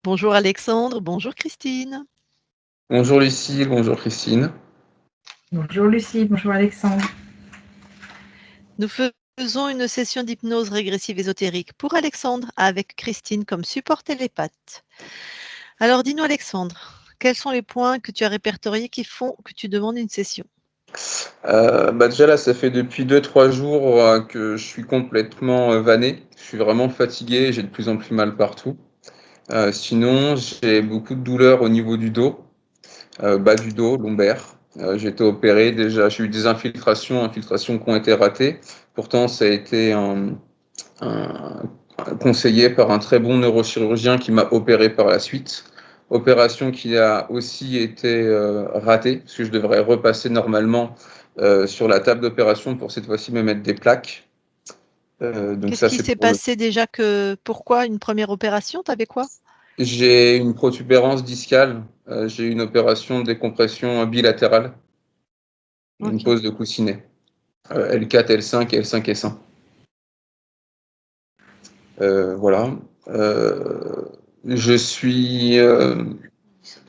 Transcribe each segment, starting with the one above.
Bonjour Alexandre, bonjour Christine. Bonjour Lucille, bonjour Christine. Bonjour Lucie, bonjour Alexandre. Nous faisons une session d'hypnose régressive ésotérique pour Alexandre avec Christine comme support télépathe. Alors dis-nous Alexandre, quels sont les points que tu as répertoriés qui font que tu demandes une session? Déjà là, ça fait depuis 2-3 jours que je suis complètement vanné. Je suis vraiment fatigué, j'ai de plus en plus mal partout. Sinon, j'ai beaucoup de douleurs au niveau du dos, bas du dos, lombaire. J'ai été opéré déjà, j'ai eu des infiltrations qui ont été ratées. Pourtant, ça a été un- conseillé par un très bon neurochirurgien qui m'a opéré par la suite. Opération qui a aussi été ratée, parce que je devrais repasser normalement sur la table d'opération pour cette fois-ci me mettre des plaques. Donc Qu'est-ce ça, qui c'est s'est pour le... passé déjà pourquoi une première opération? T'avais quoi? J'ai une protubérance discale, j'ai eu une opération de décompression bilatérale, une Ok. pose de coussinet, L4, L5 et L5 S1. Voilà. Euh, je suis,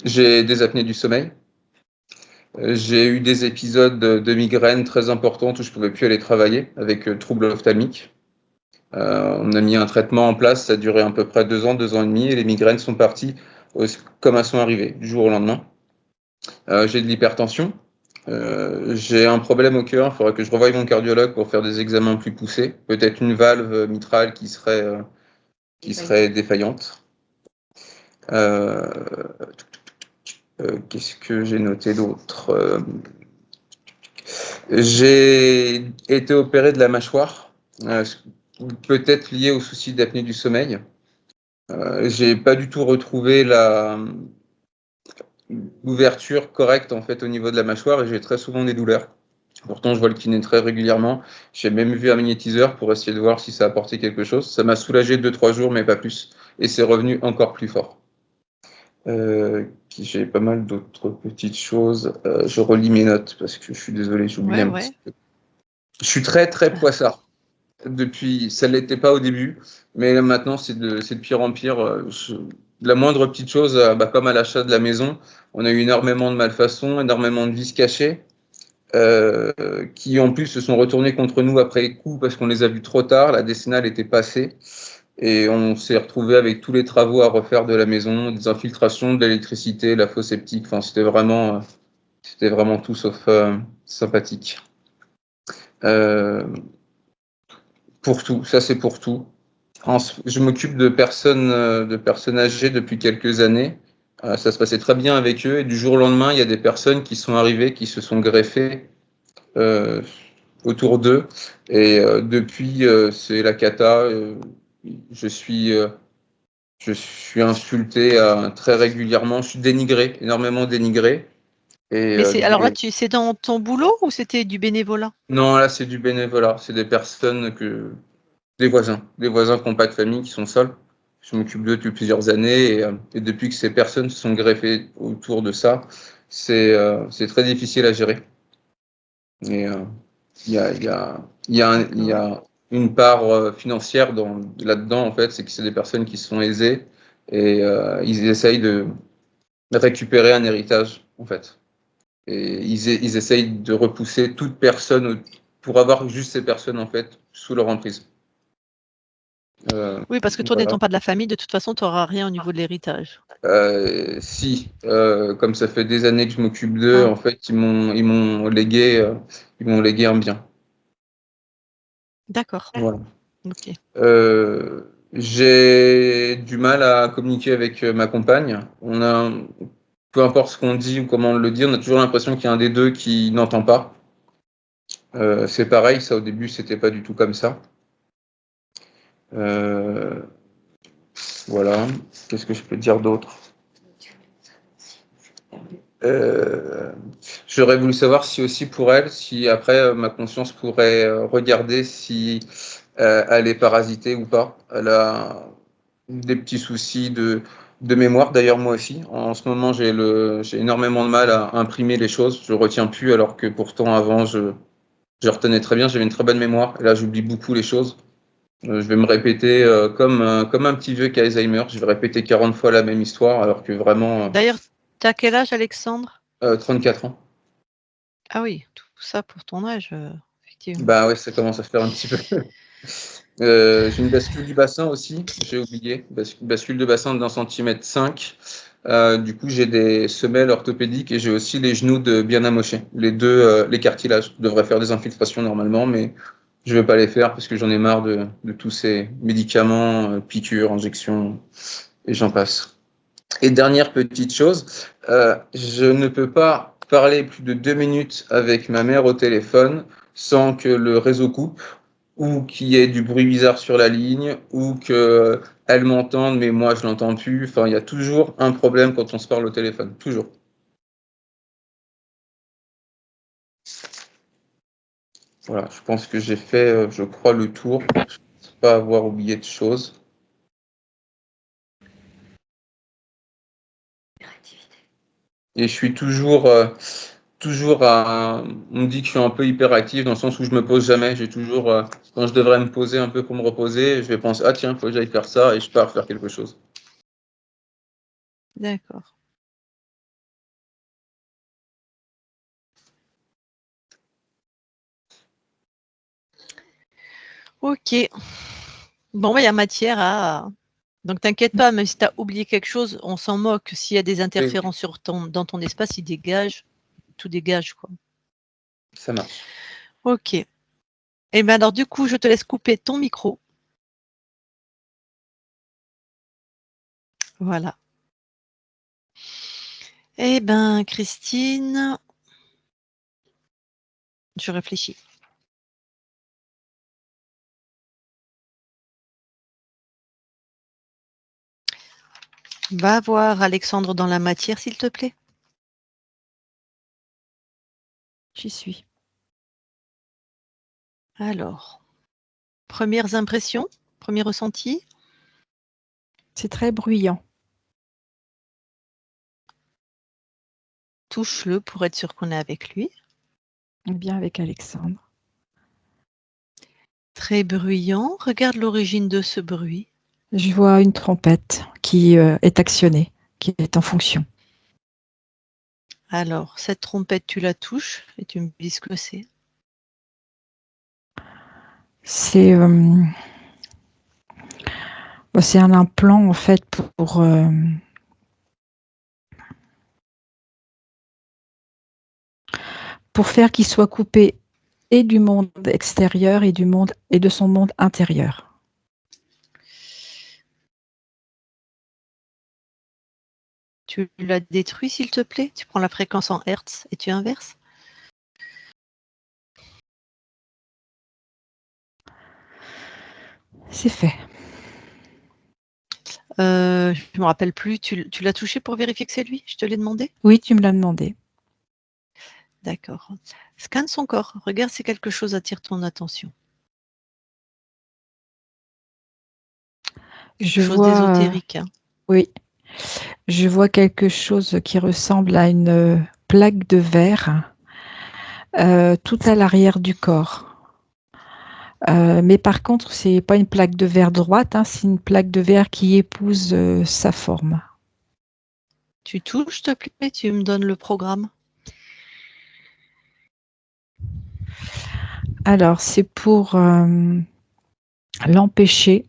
j'ai des apnées du sommeil. J'ai eu des épisodes de migraine très importantes où je pouvais plus aller travailler avec troubles ophtalmiques. On a mis un traitement en place, ça a duré à peu près 2 ans et demi, et les migraines sont parties comme elles sont arrivées, du jour au lendemain. J'ai de l'hypertension. J'ai un problème au cœur, il faudrait que je revoie mon cardiologue pour faire des examens plus poussés. Peut-être une valve mitrale qui serait défaillante. Euh, Qu'est-ce que j'ai noté d'autre? J'ai été opéré de la mâchoire, peut-être lié au souci d'apnée du sommeil. J'ai pas du tout retrouvé l'ouverture correcte en fait au niveau de la mâchoire et j'ai très souvent des douleurs. Pourtant, je vois le kiné très régulièrement. J'ai même vu un magnétiseur pour essayer de voir si ça apportait quelque chose. Ça m'a soulagé 2-3 jours, mais pas plus. Et c'est revenu encore plus fort. J'ai pas mal d'autres petites choses. Je relis mes notes parce que je suis désolé, j'oublie Ouais, un petit ouais. peu. Je suis très très poissard. Depuis, ça ne l'était pas au début, mais là, maintenant c'est de pire en pire. La moindre petite chose, comme à l'achat de la maison, on a eu énormément de malfaçons, énormément de vices cachés, euh, qui en plus se sont retournés contre nous après coup parce qu'on les a vus trop tard. La décennale était passée et on s'est retrouvé avec tous les travaux à refaire de la maison, des infiltrations, de l'électricité, la fosse septique. Enfin, c'était vraiment tout sauf sympathique. Euh, pour tout, ça c'est pour tout. Je m'occupe de personnes âgées depuis quelques années. Ça se passait très bien avec eux et du jour au lendemain, il y a des personnes qui sont arrivées, qui se sont greffées euh, autour d'eux. Et depuis, c'est la cata. Je suis, euh, je suis insulté très régulièrement. Je suis dénigré, énormément dénigré. Et Mais alors là, c'est dans ton boulot ou c'était du bénévolat? non, là, c'est du bénévolat. C'est des personnes des voisins qui n'ont pas de famille, qui sont seuls. Je m'occupe d'eux depuis plusieurs années et depuis que ces personnes se sont greffées autour de ça, c'est très difficile à gérer. Et il y a, il y a, il y a une part financière là-dedans, en fait, c'est que c'est des personnes qui sont aisées et ils essayent de récupérer un héritage, en fait. Et ils essayent de repousser toute personne pour avoir juste ces personnes, en fait, sous leur emprise. Oui, parce que toi, Voilà. n'étant pas de la famille, de toute façon, tu n'auras rien au niveau de l'héritage. Si, comme ça fait des années que je m'occupe d'eux, Ah, en fait, ils m'ont légué un bien. d'accord. Voilà. Ok. J'ai du mal à communiquer avec ma compagne. Peu importe ce qu'on dit ou comment on le dit, on a toujours l'impression qu'il y a un des deux qui n'entend pas. C'est pareil, ça au début, c'était pas du tout comme ça. Euh, voilà. Qu'est-ce que je peux dire d'autre? Euh, J'aurais voulu savoir si aussi pour elle, si après ma conscience pourrait regarder si elle est parasitée ou pas. Elle a des petits soucis de mémoire, d'ailleurs moi aussi. En ce moment, j'ai énormément de mal à imprimer les choses. Je retiens plus, alors que pourtant avant, je retenais très bien. J'avais une très bonne mémoire. Et là, j'oublie beaucoup les choses. Je vais me répéter comme un petit vieux qui a Alzheimer. Je vais répéter 40 fois la même histoire, alors que vraiment, D'ailleurs, tu as quel âge, Alexandre? 34 ans. Ah oui, tout ça pour ton âge, effectivement. Bah ouais, ça commence à faire un petit peu. J'ai une bascule du bassin aussi, j'ai oublié. Bascule de bassin d'1,5 centimètre. Du coup, j'ai des semelles orthopédiques et j'ai aussi les genoux bien amochés. Les deux, les cartilages. Je devrais faire des infiltrations normalement, mais je ne vais pas les faire parce que j'en ai marre de tous ces médicaments, piqûres, injections, et j'en passe. Et dernière petite chose, je ne peux pas parler plus de 2 minutes avec ma mère au téléphone sans que le réseau coupe ou qu'il y ait du bruit bizarre sur la ligne ou qu'elle m'entende mais moi je l'entends plus. Enfin, il y a toujours un problème quand on se parle au téléphone, toujours. Voilà, je pense que j'ai fait, je crois, le tour. Je ne pense pas avoir oublié de choses. Et je suis toujours on me dit que je suis un peu hyperactif dans le sens où je me pose jamais. J'ai toujours, quand je devrais me poser un peu pour me reposer, je vais penser, ah tiens, faut que j'aille faire ça et je pars faire quelque chose. D'accord. Ok. Bon, bah, il y a matière à. Donc, t'inquiète pas, même si tu as oublié quelque chose, on s'en moque. S'il y a des Oui, interférences dans ton espace, il dégage, tout dégage, quoi. ça marche. Ok. Et bien alors, du coup, je te laisse couper ton micro. Voilà. Eh ben, Christine, je réfléchis. Va voir Alexandre dans la matière, s'il te plaît. J'y suis. Alors, premières impressions, premier ressenti. C'est très bruyant. Touche-le pour être sûr qu'on est avec lui. Bien avec Alexandre. Très bruyant. Regarde l'origine de ce bruit. Je vois une trompette qui est actionnée, qui est en fonction. Alors, cette trompette, tu la touches et tu me dis ce que c'est. C'est un implant en fait pour faire qu'il soit coupé et du monde extérieur et de son monde intérieur. Tu la détruis, s'il te plaît. Tu prends la fréquence en Hertz et tu inverses. C'est fait. Je ne me rappelle plus. Tu l'as touché pour vérifier que c'est lui? Je te l'ai demandé? Oui, tu me l'as demandé. D'accord. Scanne son corps. Regarde si quelque chose attire ton attention. Je Quelque chose vois, d'ésotérique. Hein. oui, je vois quelque chose qui ressemble à une plaque de verre tout à l'arrière du corps. Mais par contre, c'est pas une plaque de verre droite, hein, c'est une plaque de verre qui épouse sa forme. Tu touches, s'il te plaît, tu me donnes le programme. Alors, c'est pour l'empêcher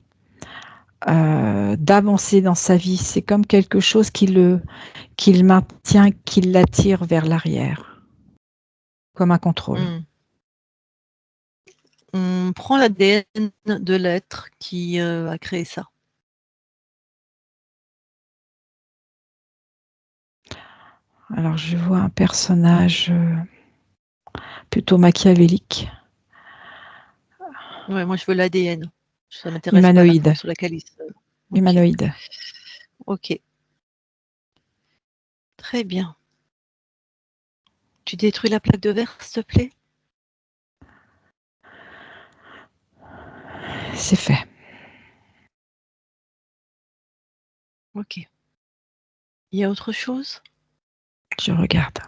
d'avancer dans sa vie. C'est comme quelque chose qui le maintient, qui l'attire vers l'arrière, comme un contrôle. On prend l'ADN de l'être qui a créé ça. Alors, je vois un personnage plutôt machiavélique. Ouais, moi, je veux l'ADN. Ça ne m'intéresse pas la Humanoïde. forme sur laquelle il se... Okay. Humanoïde. Ok. Très bien. Tu détruis la plaque de verre, s'il te plaît? C'est fait. Ok. Il y a autre chose? Je regarde.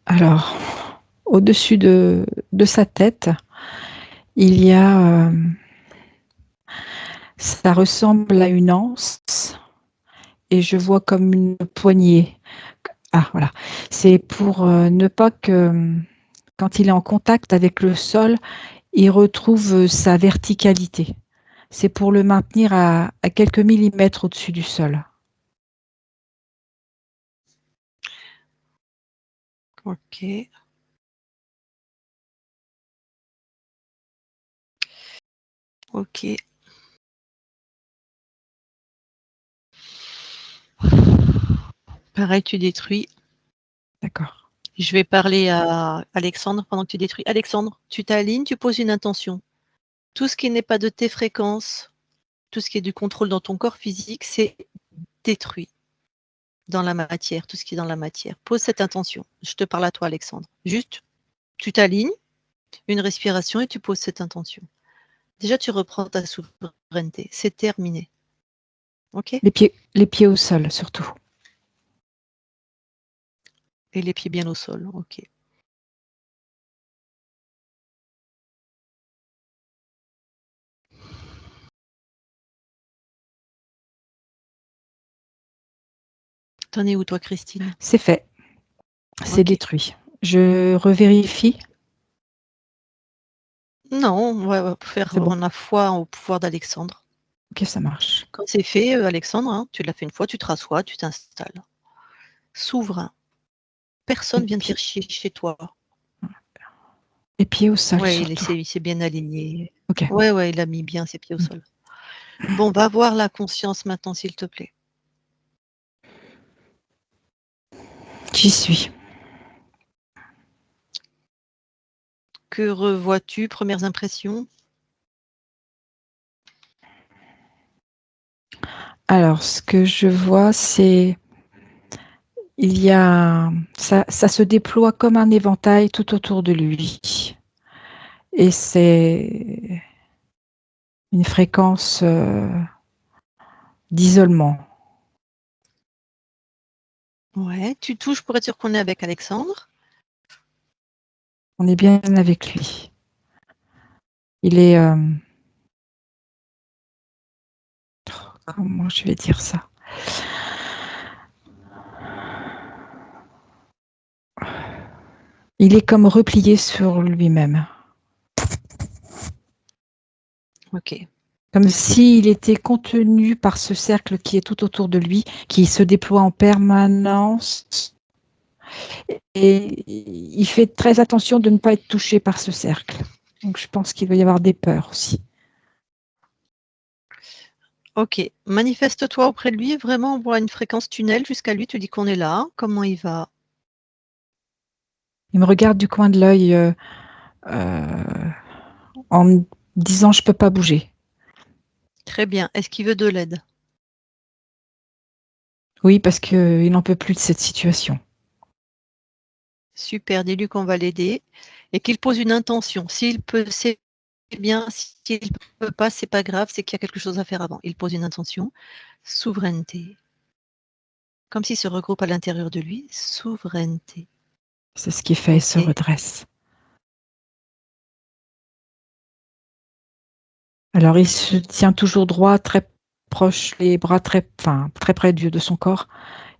Alors, au-dessus de sa tête, il y a, ça ressemble à une anse, et je vois comme une poignée. Ah, voilà. C'est pour ne pas que, quand il est en contact avec le sol, il retrouve sa verticalité. C'est pour le maintenir à quelques millimètres au-dessus du sol. Ok. Ok. Pareil, tu détruis. D'accord. Je vais parler à Alexandre pendant que tu détruis. Alexandre, tu t'alignes, tu poses une intention. Tout ce qui n'est pas de tes fréquences, tout ce qui est du contrôle dans ton corps physique, c'est détruit dans la matière, tout ce qui est dans la matière. Pose cette intention. Je te parle à toi, Alexandre. Juste, tu t'alignes, une respiration et tu poses cette intention. Déjà, tu reprends ta souveraineté. C'est terminé. OK? Les pieds au sol, surtout. Et les pieds bien au sol. OK. T'en es où, toi, Christine? C'est fait. C'est OK. détruit. Je revérifie. Non, on va faire, C'est bon. on a foi au pouvoir d'Alexandre. Ok, ça marche. Quand c'est fait, Alexandre, hein, tu l'as fait une fois, tu te rassois, tu t'installes. Souverain. Personne vient te faire chier chez toi. Les pieds au sol, Ouais, surtout. il s'est bien aligné. Ok. Ouais, il a mis bien ses pieds au sol. Bon, va voir la conscience maintenant, s'il te plaît. J'y suis. Que revois-tu? Premières impressions? Alors, ce que je vois, c'est il y a ça se déploie comme un éventail tout autour de lui. Et c'est une fréquence d'isolement. Ouais, tu touches pour être sûr qu'on est avec Alexandre. On est bien avec lui. Il est... comment je vais dire ça? Il est comme replié sur lui-même. Ok. Comme s'il était contenu par ce cercle qui est tout autour de lui, qui se déploie en permanence. Et il fait très attention de ne pas être touché par ce cercle. Donc je pense qu'il va y avoir des peurs aussi. Ok. Manifeste-toi auprès de lui. Vraiment, on voit une fréquence tunnel jusqu'à lui. Tu dis qu'on est là. Comment il va? Il me regarde du coin de l'œil en me disant je peux pas bouger. Très bien. Est-ce qu'il veut de l'aide? Oui, parce qu'il n'en peut plus de cette situation. Super. Dis-lui qu'on va l'aider et qu'il pose une intention. S'il peut, c'est bien. S'il ne peut pas, c'est pas grave. C'est qu'il y a quelque chose à faire avant. Il pose une intention. Souveraineté. Comme s'il se regroupe à l'intérieur de lui. Souveraineté. C'est ce qu'il fait, il se Ok. redresse. Alors il se tient toujours droit, très proche, les bras très près de son corps.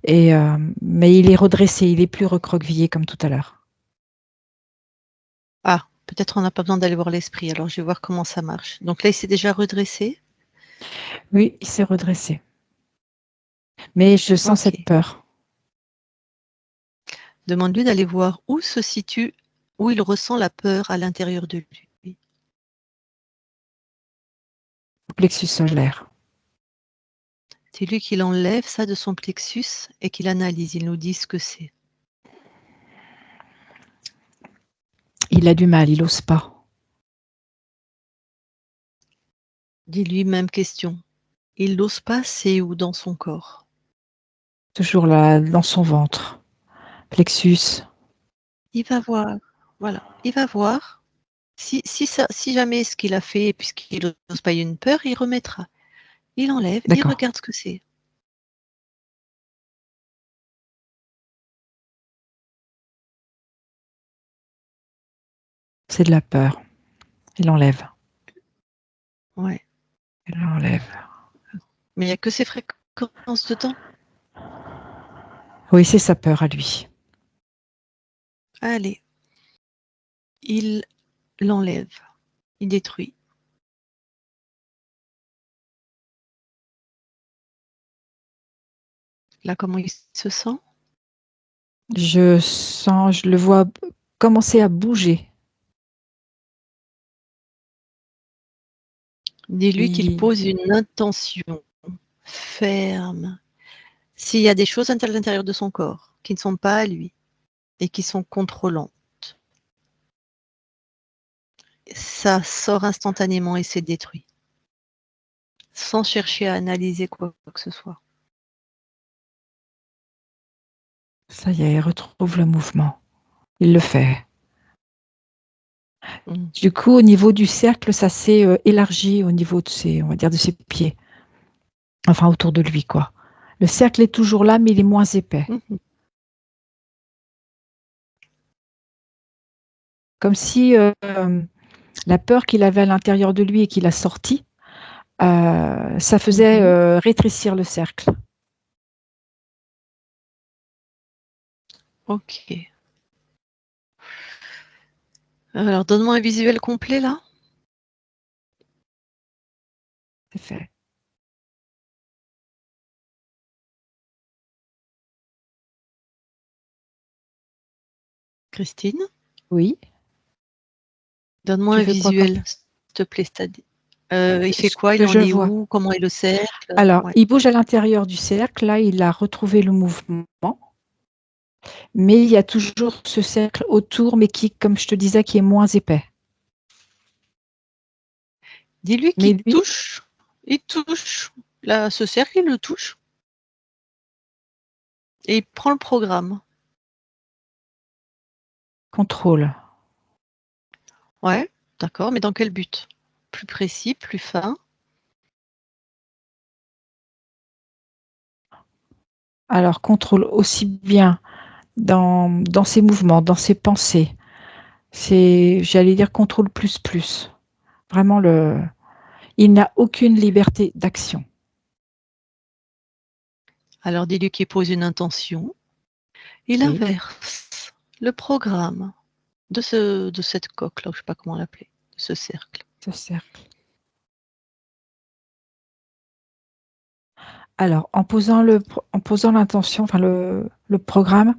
Mais il est redressé, il est plus recroquevillé comme tout à l'heure. Ah, peut-être on n'a pas besoin d'aller voir l'esprit. Alors je vais voir comment ça marche. Donc là, il s'est déjà redressé. Oui, il s'est redressé. Mais je sens cette Ok. peur. Demande-lui d'aller voir où se situe, où il ressent la peur à l'intérieur de lui. Plexus solaire. C'est lui qui enlève ça de son plexus et qu'il analyse. Il nous dit ce que c'est. Il a du mal, il n'ose pas. Dis-lui même question. Il n'ose pas, c'est où dans son corps? Toujours là, dans son ventre. Plexus. Il va voir. Voilà. Il va voir. Si jamais ce qu'il a fait, puisqu'il n'ose pas, il y a une peur, il remettra. Il enlève, il D'accord. regarde ce que c'est. C'est de la peur. Il enlève. Ouais. Il enlève. Mais il n'y a que ces fréquences dedans. Oui, c'est sa peur à lui. Allez. Il l'enlève. Il détruit. Là, comment il se sent? Je le vois commencer à bouger. Dis-lui qu'il Il- pose une intention ferme. S'il y a des choses à l'intérieur de son corps qui ne sont pas à lui et qui sont contrôlantes, ça sort instantanément et c'est détruit, sans chercher à analyser quoi que ce soit. Ça y est, il retrouve le mouvement. Il le fait. Mm. Du coup, au niveau du cercle, ça s'est élargi au niveau de ses, on va dire, de ses pieds. Enfin, autour de lui, quoi. Le cercle est toujours là, mais il est moins épais. Mhm. Comme si la peur qu'il avait à l'intérieur de lui et qu'il a sorti, ça faisait Mhm. rétrécir le cercle. Ok. Alors, donne-moi un visuel complet là. C'est fait. Christine, Oui. donne-moi Tu un veux quoi comme visuel, s'il te plaît. Il fait ce quoi? Il que en je est vois? où? Comment est le cercle? Alors, Ouais. il bouge à l'intérieur du cercle. Là, il a retrouvé le mouvement. Mais il y a toujours ce cercle autour, mais qui, comme je te disais, qui est moins épais. Dis-lui Mais qu'il lui, touche. Il touche. Là, ce cercle, il le touche. Et il prend le programme. contrôle. Ouais, d'accord, mais dans quel but? Plus précis, plus fin? Alors, contrôle aussi bien dans ses mouvements, dans ses pensées. C'est, j'allais dire, contrôle plus plus. Vraiment, il n'a aucune liberté d'action. Alors dis-lui qu'il pose une intention. Il Oui, inverse le programme de cette coque là, je ne sais pas comment l'appeler, de ce cercle. ce cercle. Alors, en posant l'intention, enfin le programme,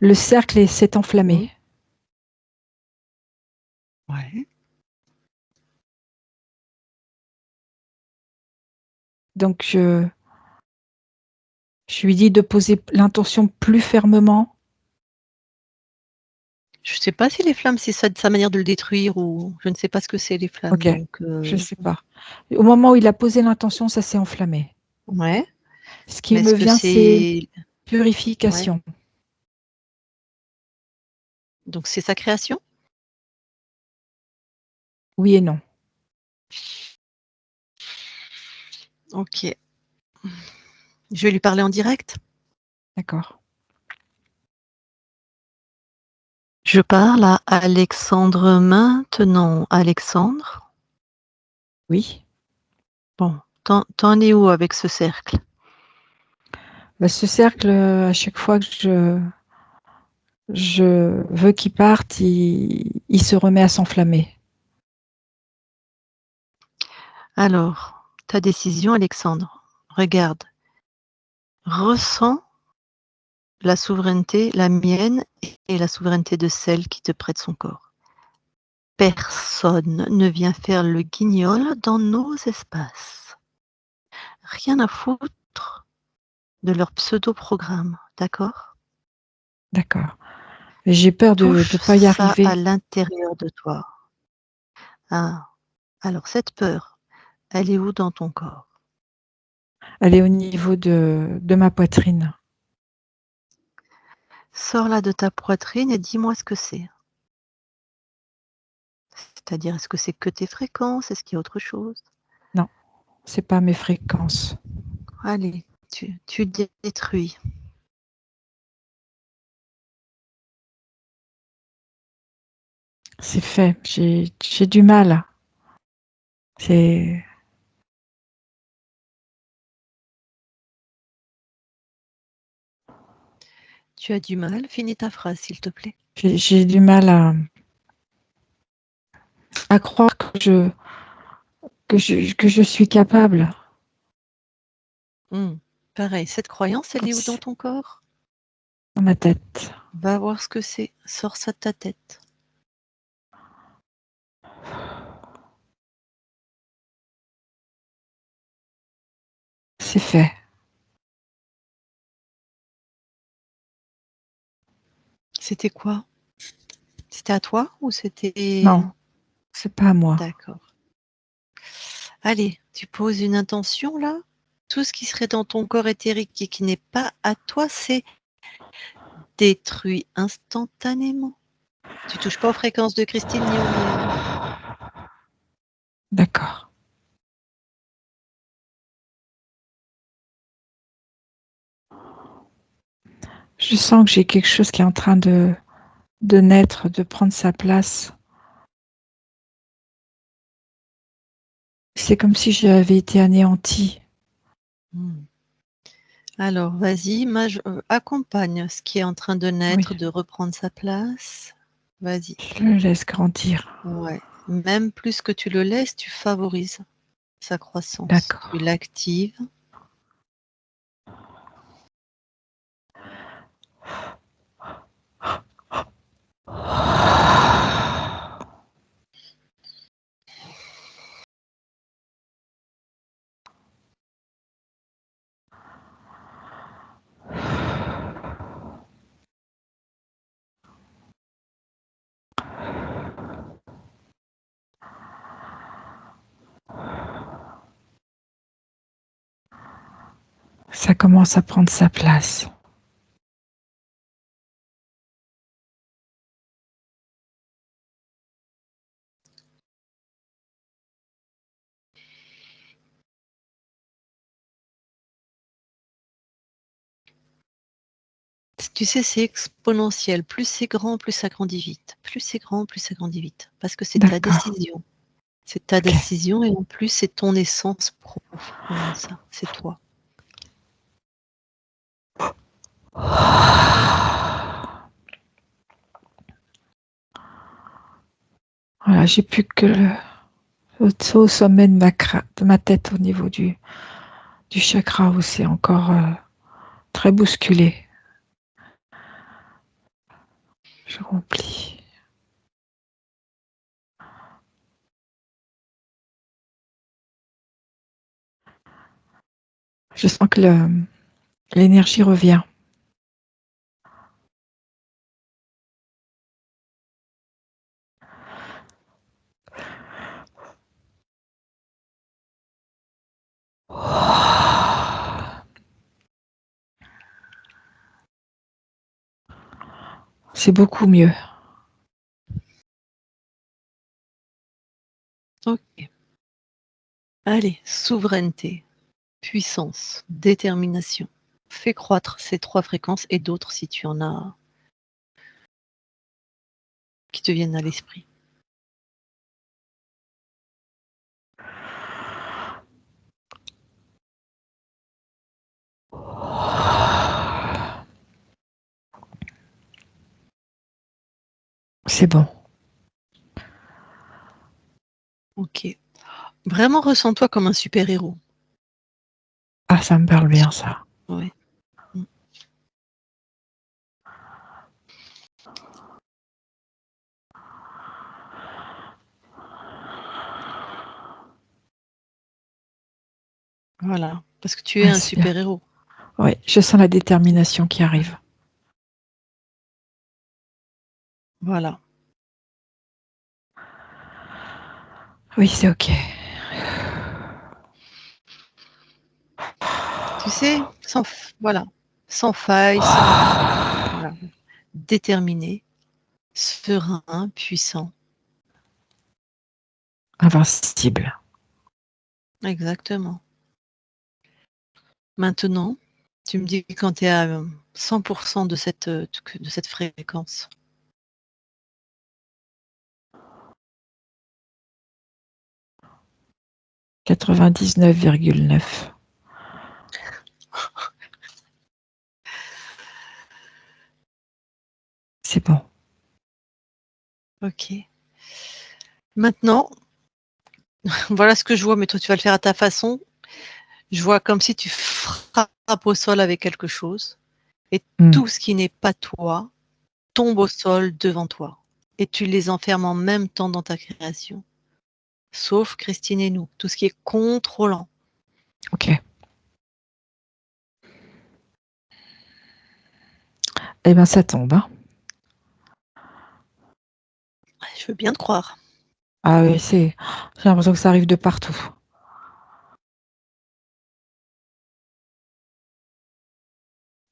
le cercle s'est enflammé. Ouais. Donc, je lui dis de poser l'intention plus fermement. Je ne sais pas si les flammes, c'est sa manière de le détruire ou je ne sais pas ce que c'est les flammes. Ok, Donc, je ne sais pas. Au moment où il a posé l'intention, ça s'est enflammé. ouais. Ce Mais qui me est-ce que vient, c'est c'est... Ouais. purification. Donc c'est sa création? Oui et non. Ok. Je vais lui parler en direct. D'accord. Je parle à Alexandre maintenant. Alexandre, Oui. bon, t'en es où avec ce cercle? Bah, ce cercle, à chaque fois que je veux qu'il parte, il se remet à s'enflammer. Alors, ta décision, Alexandre. Regarde, ressens la souveraineté, la mienne et la souveraineté de celle qui te prête son corps. Personne ne vient faire le guignol dans nos espaces. Rien à foutre de leur pseudo-programme, d'accord? D'accord. J'ai peur de Touche ne pas y ça à arriver. l'intérieur de toi. Ah, alors cette peur, elle est où dans ton corps? Elle est au niveau de ma poitrine. Sors-la de ta poitrine et dis-moi ce que c'est. C'est-à-dire, est-ce que c'est que tes fréquences? Est-ce qu'il y a autre chose? Non, c'est pas mes fréquences. Allez, tu détruis. C'est fait. J'ai du mal. C'est Tu as du mal, finis ta phrase, s'il te plaît. j'ai du mal à croire que je suis capable. Pareil, cette croyance, elle est où dans ton corps? Dans ma tête. Va voir ce que c'est. Sors ça de ta tête. C'est fait. C'était quoi? C'était à toi ou c'était... Non, c'est pas à moi. D'accord. Allez, tu poses une intention là. Tout ce qui serait dans ton corps éthérique et qui n'est pas à toi, c'est détruit instantanément. Tu touches pas aux fréquences de Christine ni aux miennes. D'accord. Je sens que j'ai quelque chose qui est en train de naître, de prendre sa place. C'est comme si j'avais été anéantie. Alors, vas-y, accompagne ce qui est en train de naître, Oui. de reprendre sa place. Vas-y. Je le laisse grandir. Ouais. Même plus que tu le laisses, tu favorises sa croissance. D'accord. Tu l'actives. Ça commence à prendre sa place. Tu sais, c'est exponentiel. Plus c'est grand, plus ça grandit vite. Plus c'est grand, plus ça grandit vite. Parce que c'est ta D'accord. décision. C'est ta décision et en plus, c'est ton essence profonde, ça. C'est toi. Voilà, j'ai plus que au sommet de ma tête, au niveau du chakra, où c'est encore très bousculé. Je remplis. Je sens que l'énergie revient. C'est beaucoup mieux. Ok. Allez, souveraineté, puissance, détermination. Fais croître ces 3 fréquences et d'autres si tu en as qui te viennent à l'esprit. C'est bon. Ok. Vraiment ressens-toi comme un super-héros. Ah, ça me parle bien, ça. Ouais. Voilà. Parce que tu es Ouais, un c'est bien. super-héros. Oui, je sens la détermination qui arrive. Voilà. Oui, c'est ok. Tu sais, sans faille, voilà. Déterminé, serein, puissant. Invincible. Exactement. Maintenant, tu me dis quand tu es à 100% de cette fréquence. 99,9. C'est bon. Ok. Maintenant, voilà ce que je vois, mais toi, tu vas le faire à ta façon. Je vois comme si tu frappes au sol avec quelque chose et tout ce qui n'est pas toi tombe au sol devant toi. Et tu les enfermes en même temps dans ta création. Sauf Christine et nous, tout ce qui est contrôlant. Ok. Eh bien, ça tombe. Hein. Je veux bien te croire. Ah oui, j'ai l'impression que ça arrive de partout.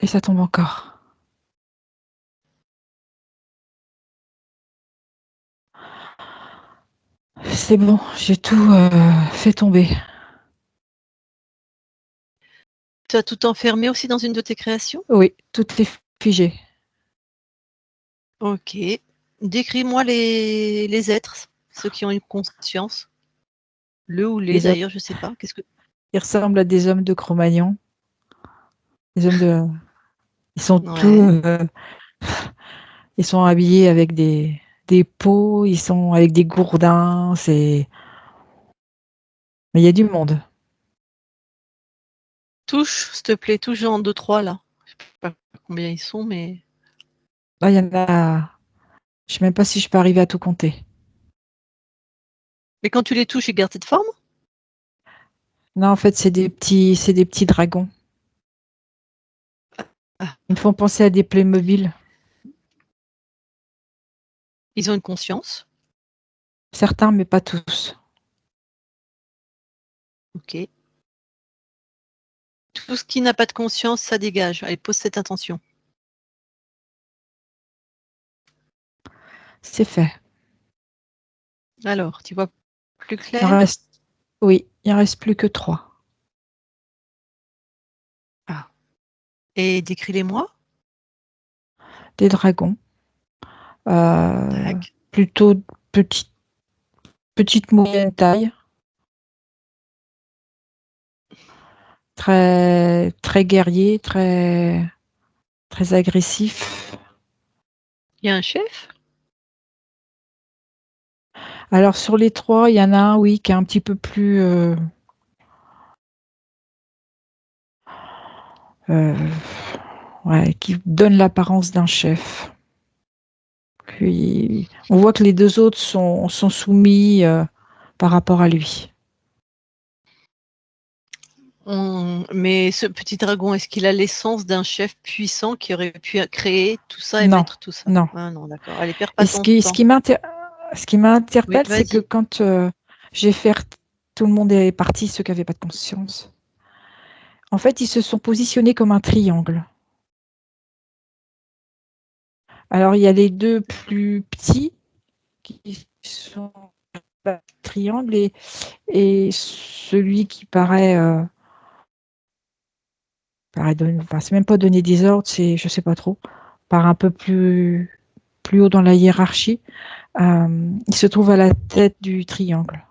Et ça tombe encore. C'est bon, j'ai tout fait tomber. Tu as tout enfermé aussi dans une de tes créations? Oui, tout est figé. Ok. Décris-moi les êtres, ceux qui ont une conscience. Le ou les Les hommes, d'ailleurs, je sais pas. Qu'est-ce que ils ressemblent à des hommes de Cro-Magnon. Des hommes de. Ils sont tous. Ouais. Ils sont habillés avec des peaux, ils sont avec des gourdins. Mais il y a du monde. Touche, s'il te plaît, touche en 2, 3 là. Je sais pas combien ils sont, mais. Là, il y en a. Je sais même pas si je peux arriver à tout compter. Mais quand tu les touches, ils gardent cette forme? Non, en fait, c'est des petits dragons. Ah, Ils me font penser à des Playmobil. ils ont une conscience. Certains, mais pas tous. Ok. Tout ce qui n'a pas de conscience, ça dégage. Allez, pose cette intention. C'est fait. Alors, tu vois plus Il en clair? reste. Oui, il en reste plus que 3. Ah. Et décris-les-moi. Des dragons. Tac. Plutôt petite, petite moyenne taille. Très, très guerrier, très, très agressif. Il y a un chef? Alors sur les 3, il y en a un, oui, qui est un petit peu plus, euh, ouais, qui donne l'apparence d'un chef. Puis on voit que les 2 autres sont soumis par rapport à lui. Mais ce petit dragon, est-ce qu'il a l'essence d'un chef puissant qui aurait pu créer tout ça et Non, mettre tout ça? non. Ah non, d'accord. Allez, perds Et pas ton temps. ce qui Oui, m'interpelle, c'est que vas-y. quand j'ai fait, tout le monde est parti, ceux qui n'avaient pas de conscience. En fait, ils se sont positionnés comme un triangle. Alors, il y a les 2 plus petits qui sont triangle et celui qui enfin, c'est même pas donner des ordres, c'est, je sais pas trop, par un peu plus haut dans la hiérarchie, il se trouve à la tête du triangle.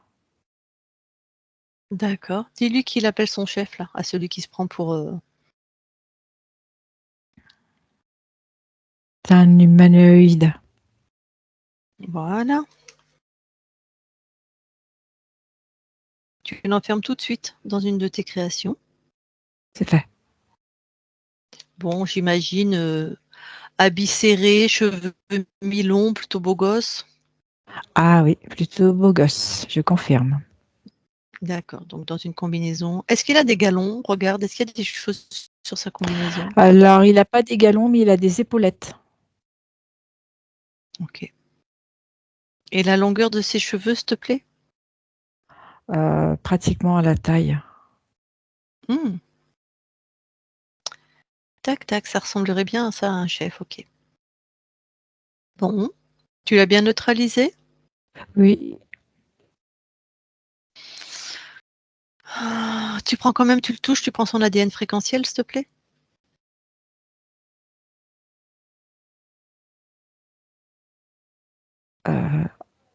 D'accord. Dis-lui qu'il appelle son chef, là, à celui qui se prend pour. C'est un humanoïde. Voilà. Tu l'enfermes tout de suite dans une de tes créations. C'est fait. Bon, j'imagine habits serrés, cheveux mi-longs, plutôt beau gosse. Ah oui, plutôt beau gosse, je confirme. D'accord. Donc dans une combinaison. Est-ce qu'il a des galons? Regarde, est-ce qu'il y a des choses sur sa combinaison? Alors, il n'a pas des galons, mais il a des épaulettes. Ok. Et la longueur de ses cheveux, s'il te plaît? Pratiquement à la taille. Hmm. Tac, tac, ça ressemblerait bien à ça à un chef, ok. Bon, tu l'as bien neutralisé? Oui, Ah, tu prends quand même, tu le touches, tu prends son ADN fréquentiel, s'il te plaît?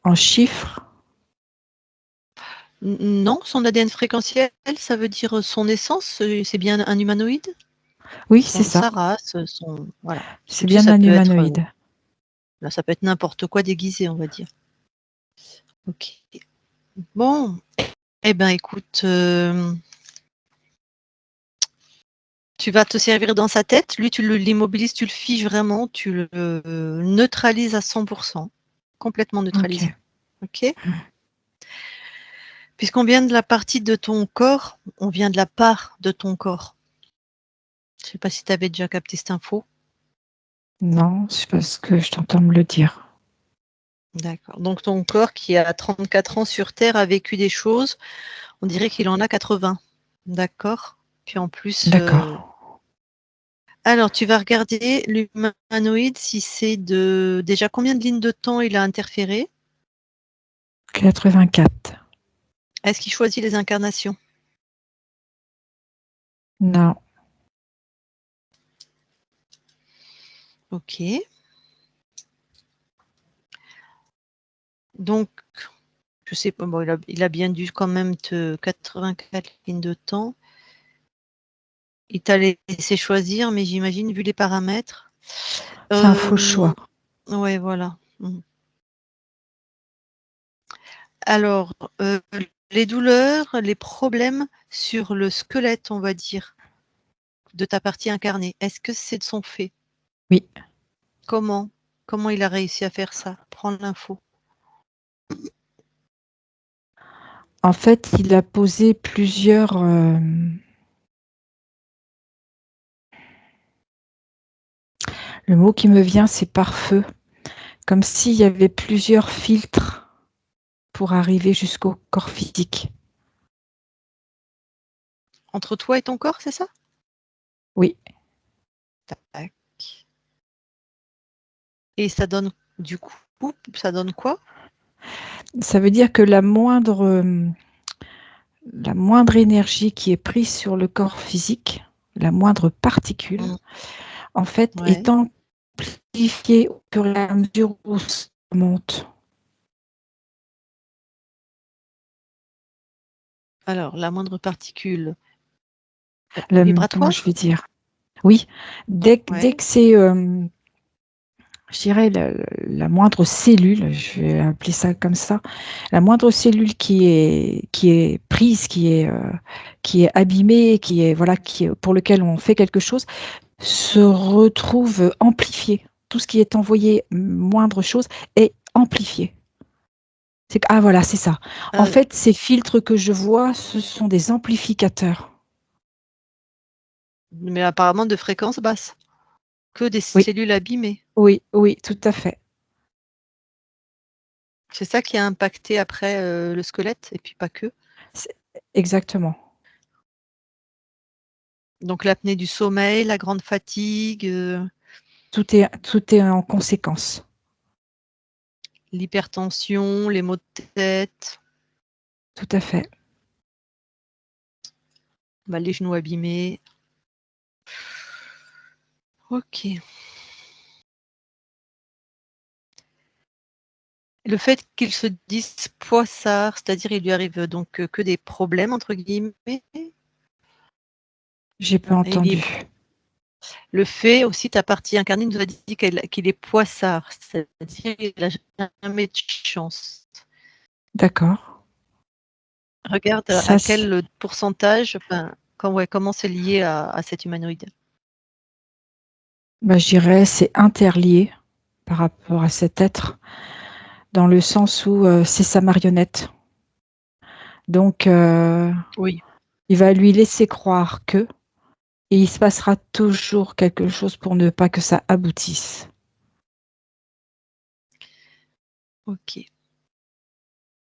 en chiffres. Non, son ADN fréquentiel, ça veut dire son essence, c'est bien un humanoïde? Oui, c'est ça. Sa race, voilà. C'est Tu sais, bien ça un peut être, humanoïde. là, ça peut être n'importe quoi déguisé, on va dire. OK. Bon, eh ben, écoute, tu vas te servir dans sa tête. Lui, tu l'immobilises, tu le figes vraiment, tu le neutralises à 100%, complètement neutralisé. OK. OK? Puisqu'on vient de la partie de ton corps, on vient de la part de ton corps. Je ne sais pas si tu avais déjà capté cette info. Non, c'est parce que je t'entends me le dire. D'accord. Donc ton corps qui a 34 ans sur Terre a vécu des choses, on dirait qu'il en a 80. D'accord? Puis en plus, D'accord. alors tu vas regarder l'humanoïde si c'est de déjà combien de lignes de temps il a interféré? 84. Est-ce qu'il choisit les incarnations? Non. OK. Donc, je sais pas, bon, il a bien dû quand même te 84 lignes de temps. Il t'a laissé choisir, mais j'imagine, vu les paramètres. C'est un faux choix. Ouais, voilà. Alors, les douleurs, les problèmes sur le squelette, on va dire, de ta partie incarnée, est-ce que c'est de son fait? Oui. Comment? Comment il a réussi à faire ça? Prends l'info. En fait, il a posé plusieurs... Le mot qui me vient, c'est pare-feu. Comme s'il y avait plusieurs filtres pour arriver jusqu'au corps physique. Entre toi et ton corps, c'est ça? Oui. Tac. Et ça donne, du coup, ça donne quoi? Ça veut dire que la moindre énergie qui est prise sur le corps physique, la moindre particule, en fait, Ouais. est amplifiée au fur et à mesure où ça monte. Alors, la moindre particule Comment vibratoire? je vais dire? Oui, dès que c'est, je dirais, la moindre cellule, je vais appeler ça comme ça, la moindre cellule qui est prise, qui est abîmée, voilà, pour lequel on fait quelque chose, se retrouve amplifié. Tout ce qui est envoyé, moindre chose, est amplifié. Ah voilà, c'est ça. En fait, ces filtres que je vois, ce sont des amplificateurs. Mais apparemment de fréquence basse. Que des Oui, cellules abîmées. oui, oui, tout à fait. C'est ça qui a impacté après, le squelette et puis pas que. Exactement. Donc l'apnée du sommeil, la grande fatigue, Tout est en conséquence. l'hypertension, les maux de tête, Tout à fait. les genoux abîmés. OK. Le fait qu'il se dise poissard, c'est-à-dire il lui arrive donc, que des «problèmes» entre guillemets? J'ai pas Et il est entendu. le fait aussi, ta partie incarnée nous a dit qu'il est poissard, c'est-à-dire il a jamais de chance. D'accord. Regarde Ça, à quel pourcentage, enfin, comment c'est lié à cet humanoïde? je dirais, c'est interlié par rapport à cet être, dans le sens où c'est sa marionnette. Donc, Oui. il va lui laisser croire que, et il se passera toujours quelque chose pour ne pas que ça aboutisse. OK.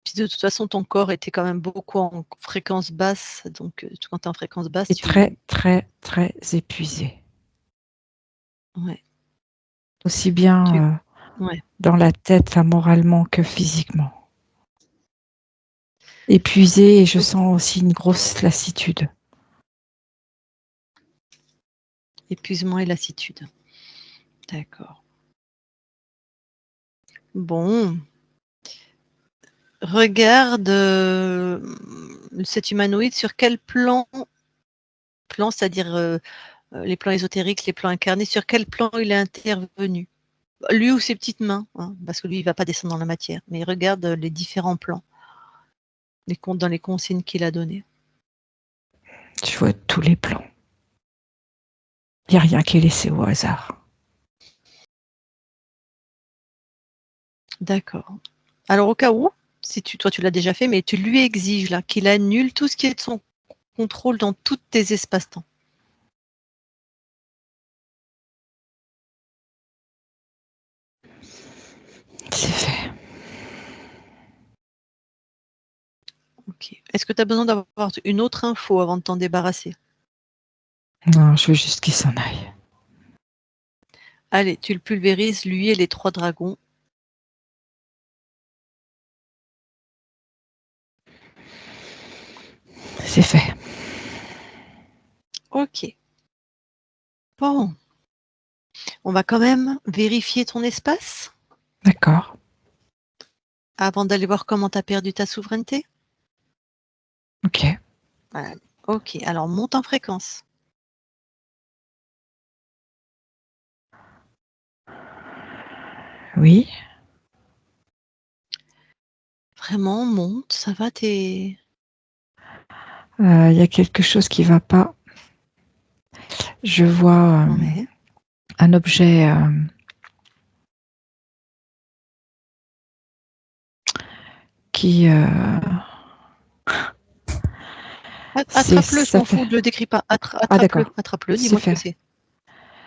Puis de toute façon, ton corps était quand même beaucoup en fréquence basse, donc quand tu es en fréquence basse, Et très, très, très épuisé. ouais, Aussi bien ouais. dans la tête, enfin, moralement que physiquement. Épuisé, et je OK. sens aussi une grosse lassitude. Épuisement et lassitude. D'accord. Bon, regarde cet humanoïde sur quel plan, c'est-à-dire les plans ésotériques, les plans incarnés, sur quel plan il est intervenu. Lui ou ses petites mains, hein, parce que lui, il ne va pas descendre dans la matière, mais il regarde les différents plans, dans les consignes qu'il a données. Je vois tous les plans. Il n'y a rien qui est laissé au hasard. D'accord. Alors au cas où, toi tu l'as déjà fait, mais tu lui exiges là qu'il annule tout ce qui est de son contrôle dans tous tes espaces-temps. C'est fait. Ok. Est-ce que tu as besoin d'avoir une autre info avant de t'en débarrasser? Non, je veux juste qu'il s'en aille. Allez, tu le pulvérises, lui et les 3 dragons. C'est fait. Ok. Bon. On va quand même vérifier ton espace D'accord. avant d'aller voir comment tu as perdu ta souveraineté. Ok. Voilà. Ok, alors monte en fréquence. Oui. Vraiment, monte, ça va, t'es... Il y a quelque chose qui ne va pas. Je vois Ouais. un objet qui... Attrape-le, je ça m'en fait... fous, ne le décris pas. Ah, Attrape-le, d'accord. attrape-le, C'est dis-moi ce que fait.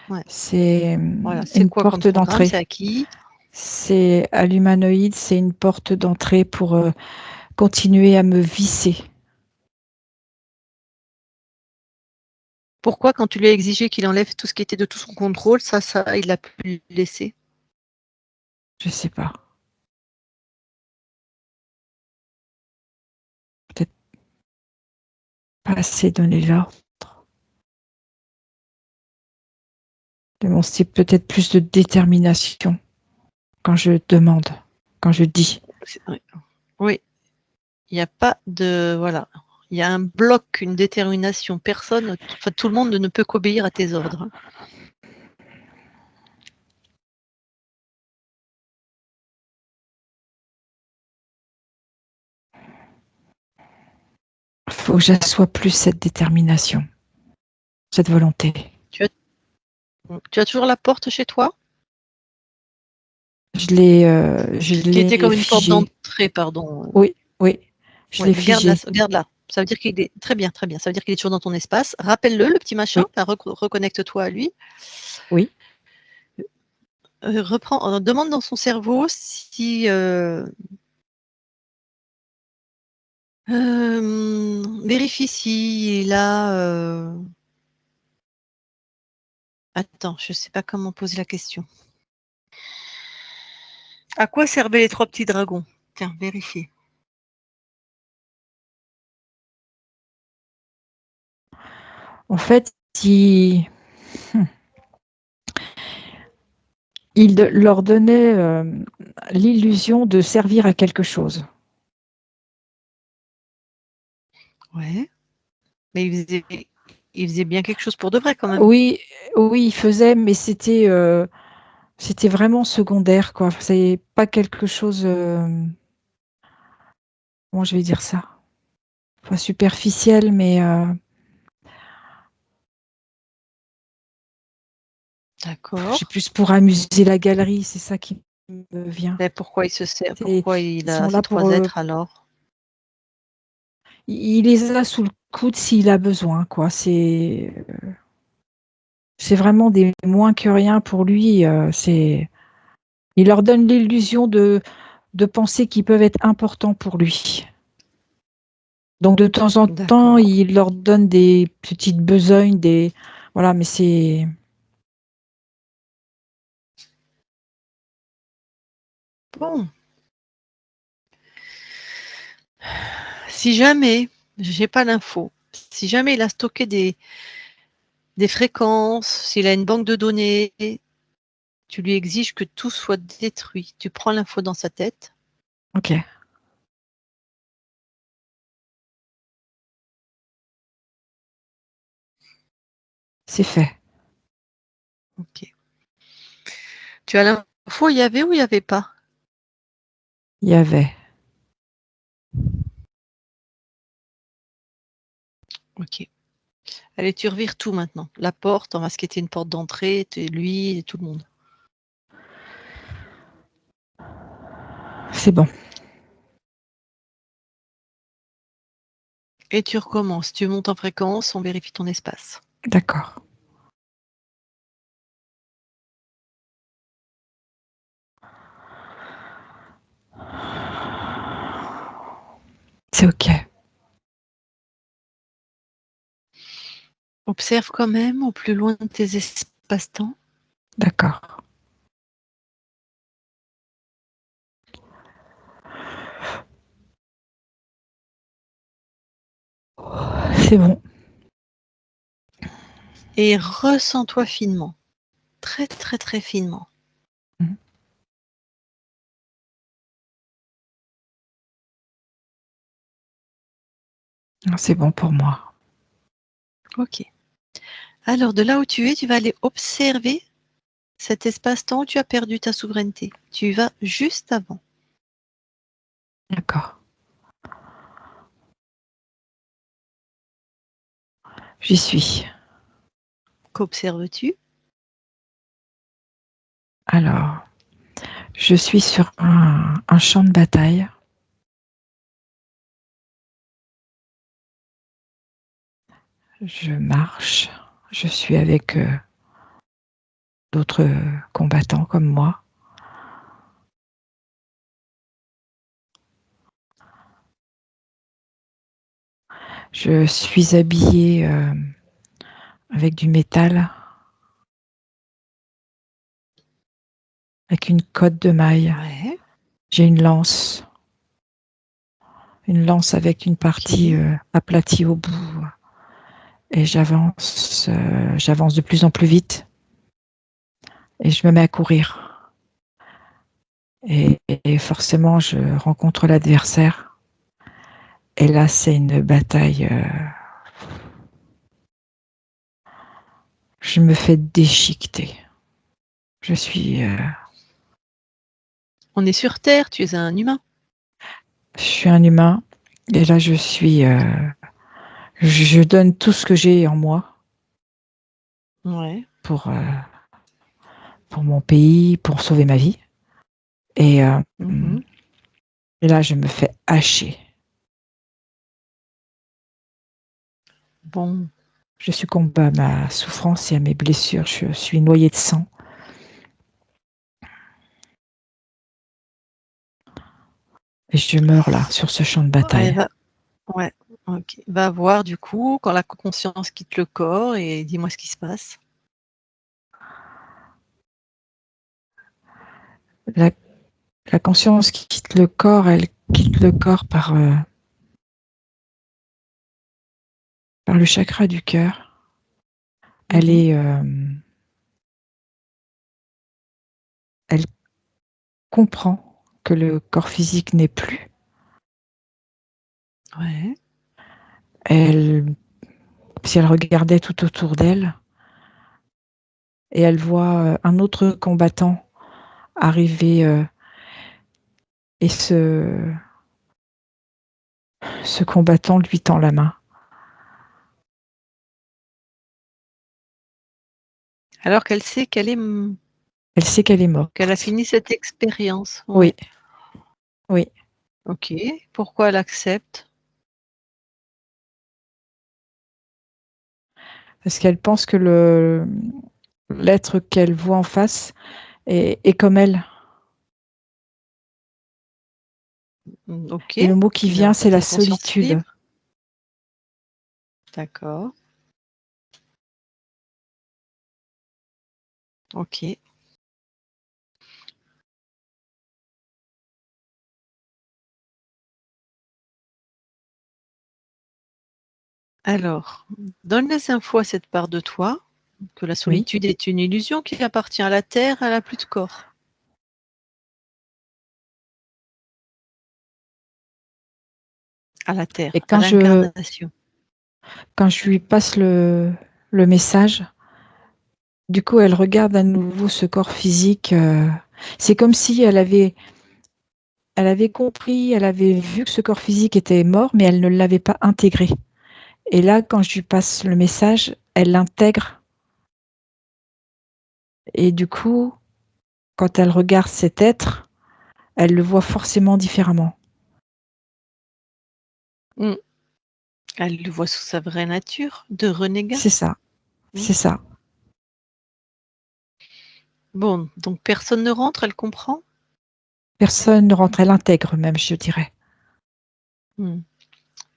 c'est. Ouais. C'est Voilà, c'est une quoi comme porte programme? d'entrée. C'est à qui? C'est à l'humanoïde, c'est une porte d'entrée pour continuer à me visser. Pourquoi, quand tu lui as exigé qu'il enlève tout ce qui était de tout son contrôle, ça, il a pu le laisser? Je sais pas. Peut-être pas assez donné l'ordre. De mon style, peut-être plus de détermination quand je demande, quand je dis. Oui, il n'y a pas de... Voilà. Il y a un bloc, une détermination. Personne, enfin, tout le monde ne peut qu'obéir à tes ordres. Il faut que j'assoie plus cette détermination, cette volonté. Tu as toujours la porte chez toi? Je Qui était l'ai comme une porte figée. d'entrée, pardon. Oui, je Ouais, l'ai garde-la, figée. garde-la. Ça veut dire qu'il est très bien, très bien. Ça veut dire qu'il est toujours dans ton espace. Rappelle-le, le petit machin. Oui, Reconnecte-toi à lui. oui. Demande dans son cerveau si vérifie s'il a. Attends, je ne sais pas comment poser la question. À quoi servaient les 3 petits dragons? Tiens, vérifie. En fait, il leur donnait l'illusion de servir à quelque chose. Ouais. Mais il faisait bien quelque chose pour de vrai quand même. Oui, il faisait, mais c'était vraiment secondaire, quoi. C'est pas quelque chose. Comment je vais dire ça? Pas superficiel, mais D'accord. c'est plus pour amuser la galerie, c'est ça qui me vient. Mais pourquoi il se sert? Ils Pourquoi il a sont ces là 3 pour. êtres alors? Il les a sous le coude s'il a besoin, quoi. C'est vraiment des moins que rien pour lui. Il leur donne l'illusion de penser qu'ils peuvent être importants pour lui. Donc de temps en temps, D'accord. il leur donne des petites besognes, voilà, mais c'est Bon. Si jamais, j'ai pas l'info, si jamais il a stocké des fréquences, s'il a une banque de données, tu lui exiges que tout soit détruit. Tu prends l'info dans sa tête. ok. C'est fait. Ok. Tu as l'info, il y avait ou il n'y avait pas? Il y avait. Ok. Allez, tu revires tout maintenant. La porte, on va ce qui était une porte d'entrée, lui et tout le monde. C'est bon. Et tu recommences. Tu montes en fréquence, on vérifie ton espace. D'accord. C'est OK. Observe quand même au plus loin de tes espaces-temps. D'accord. C'est bon. Et ressens-toi finement. Très, très, très finement. Mmh. C'est bon pour moi. Ok. Alors, de là où tu es, tu vas aller observer cet espace-temps où tu as perdu ta souveraineté. Tu y vas juste avant. D'accord. J'y suis. Qu'observes-tu? Alors, je suis sur un champ de bataille. Je marche. Je suis avec d'autres combattants comme moi. Je suis habillée avec du métal, avec une cotte de maille. Ouais. J'ai une lance avec une partie aplatie au bout. Et j'avance de plus en plus vite. Et je me mets à courir. Et forcément, je rencontre l'adversaire. Et là, c'est une bataille. Je me fais déchiqueter. Je suis On est sur Terre, tu es un humain. un humain. Et là, je donne tout ce que j'ai en moi Ouais. pour mon pays, pour sauver ma vie. Et, Mhm. et là, je me fais hacher. Bon. Je succombe à ma souffrance et à mes blessures. Je suis noyée de sang. Et je meurs là, sur ce champ de bataille. Ouais. Ok. Va voir du coup quand la conscience quitte le corps et dis-moi ce qui se passe. La, la conscience qui quitte le corps, elle quitte le corps par le chakra du cœur. Elle Mhm. est, elle comprend que le corps physique n'est plus. Ouais. Si elle regardait tout autour d'elle, et elle voit un autre combattant arriver et ce combattant lui tend la main. Alors qu'elle sait qu'elle est morte. qu'elle a fini cette expérience. Oui, Ouais. oui. Ok. Pourquoi elle accepte? Parce qu'elle pense que l'être qu'elle voit en face est comme elle. Ok. Et le mot qui vient, c'est la Cette conscience solitude. libre. D'accord. Ok. Alors, donne les infos à cette part de toi, que la Oui. solitude est une illusion qui appartient à la Terre, elle n'a plus de corps. À la Et Terre, à l'incarnation. quand je lui passe le message, Du coup, elle regarde à nouveau ce corps physique. C'est comme si elle avait compris, elle avait vu que ce corps physique était mort, mais elle ne l'avait pas intégré. Et là, quand je lui passe le message, elle l'intègre. Et du coup, quand elle regarde cet être, elle le voit forcément différemment. Elle le voit sous sa vraie nature, de renégat. C'est ça. C'est ça. Bon, donc personne ne rentre, elle comprend? Personne ne rentre, elle intègre même, je dirais.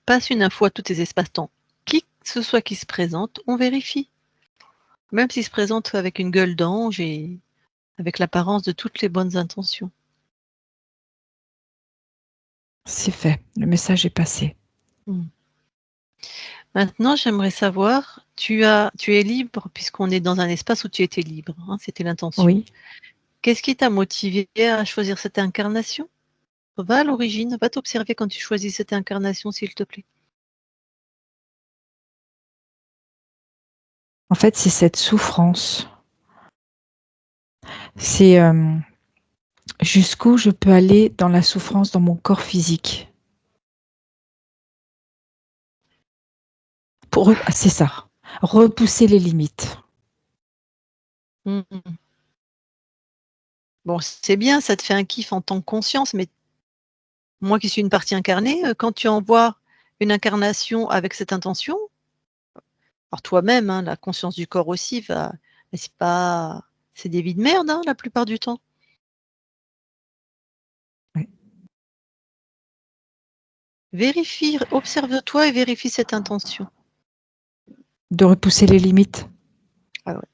Passe une info à tous tes espaces-temps. Qui que ce soit qui se présente, on vérifie. Même s'il se présente avec une gueule d'ange et avec l'apparence de toutes les bonnes intentions. C'est fait. Le message est passé. Maintenant, j'aimerais savoir, tu es libre, puisqu'on est dans un espace où tu étais libre, hein, c'était l'intention. Oui. Qu'est-ce qui t'a motivé à choisir cette incarnation? Va à l'origine, va t'observer quand tu choisis cette incarnation, s'il te plaît. En fait, c'est cette souffrance. C'est jusqu'où je peux aller dans la souffrance dans mon corps physique. C'est ça. Repousser les limites. Bon, c'est bien, ça te fait un kiff en tant que conscience, mais moi qui suis une partie incarnée, quand tu envoies une incarnation avec cette intention, alors toi-même, hein, la conscience du corps aussi va, mais c'est des vies de merde, hein, la plupart du temps. Oui. Vérifie, observe-toi et vérifie cette intention. De repousser les limites.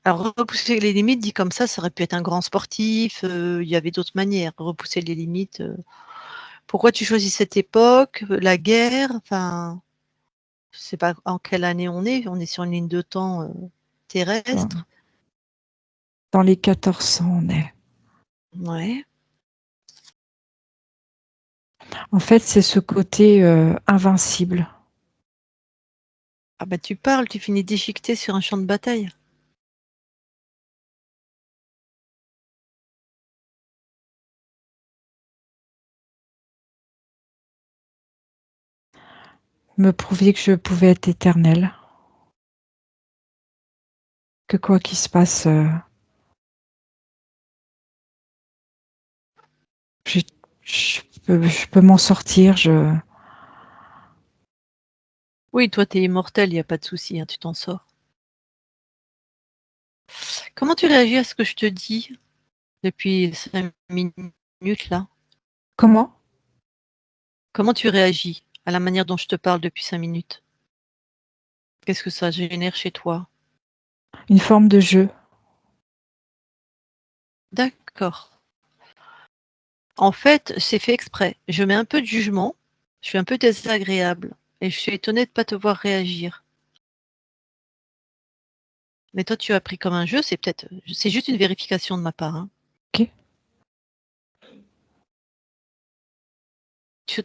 Alors repousser les limites, dit comme ça aurait pu être un grand sportif, il y avait d'autres manières, repousser les limites. Pourquoi tu choisis cette époque, la guerre, enfin, je sais pas en quelle année on est sur une ligne de temps terrestre. Dans les 1400, on est. Ouais. En fait, c'est ce côté invincible. Ah bah tu parles, tu finis déchiqueté sur un champ de bataille. Me prouver que je pouvais être éternelle. Que quoi qu'il se passe, je peux m'en sortir. Oui, toi t'es immortel, il n'y a pas de souci, hein, tu t'en sors. Comment tu réagis à ce que je te dis depuis 5 minutes là? Comment? Comment tu réagis à la manière dont je te parle depuis 5 minutes? Qu'est-ce que ça génère chez toi? Une forme de jeu. D'accord. En fait, c'est fait exprès. Je mets un peu de jugement, je suis un peu désagréable et je suis étonnée de ne pas te voir réagir. Mais toi, tu as pris comme un jeu, c'est juste une vérification de ma part, hein. Ok. Tu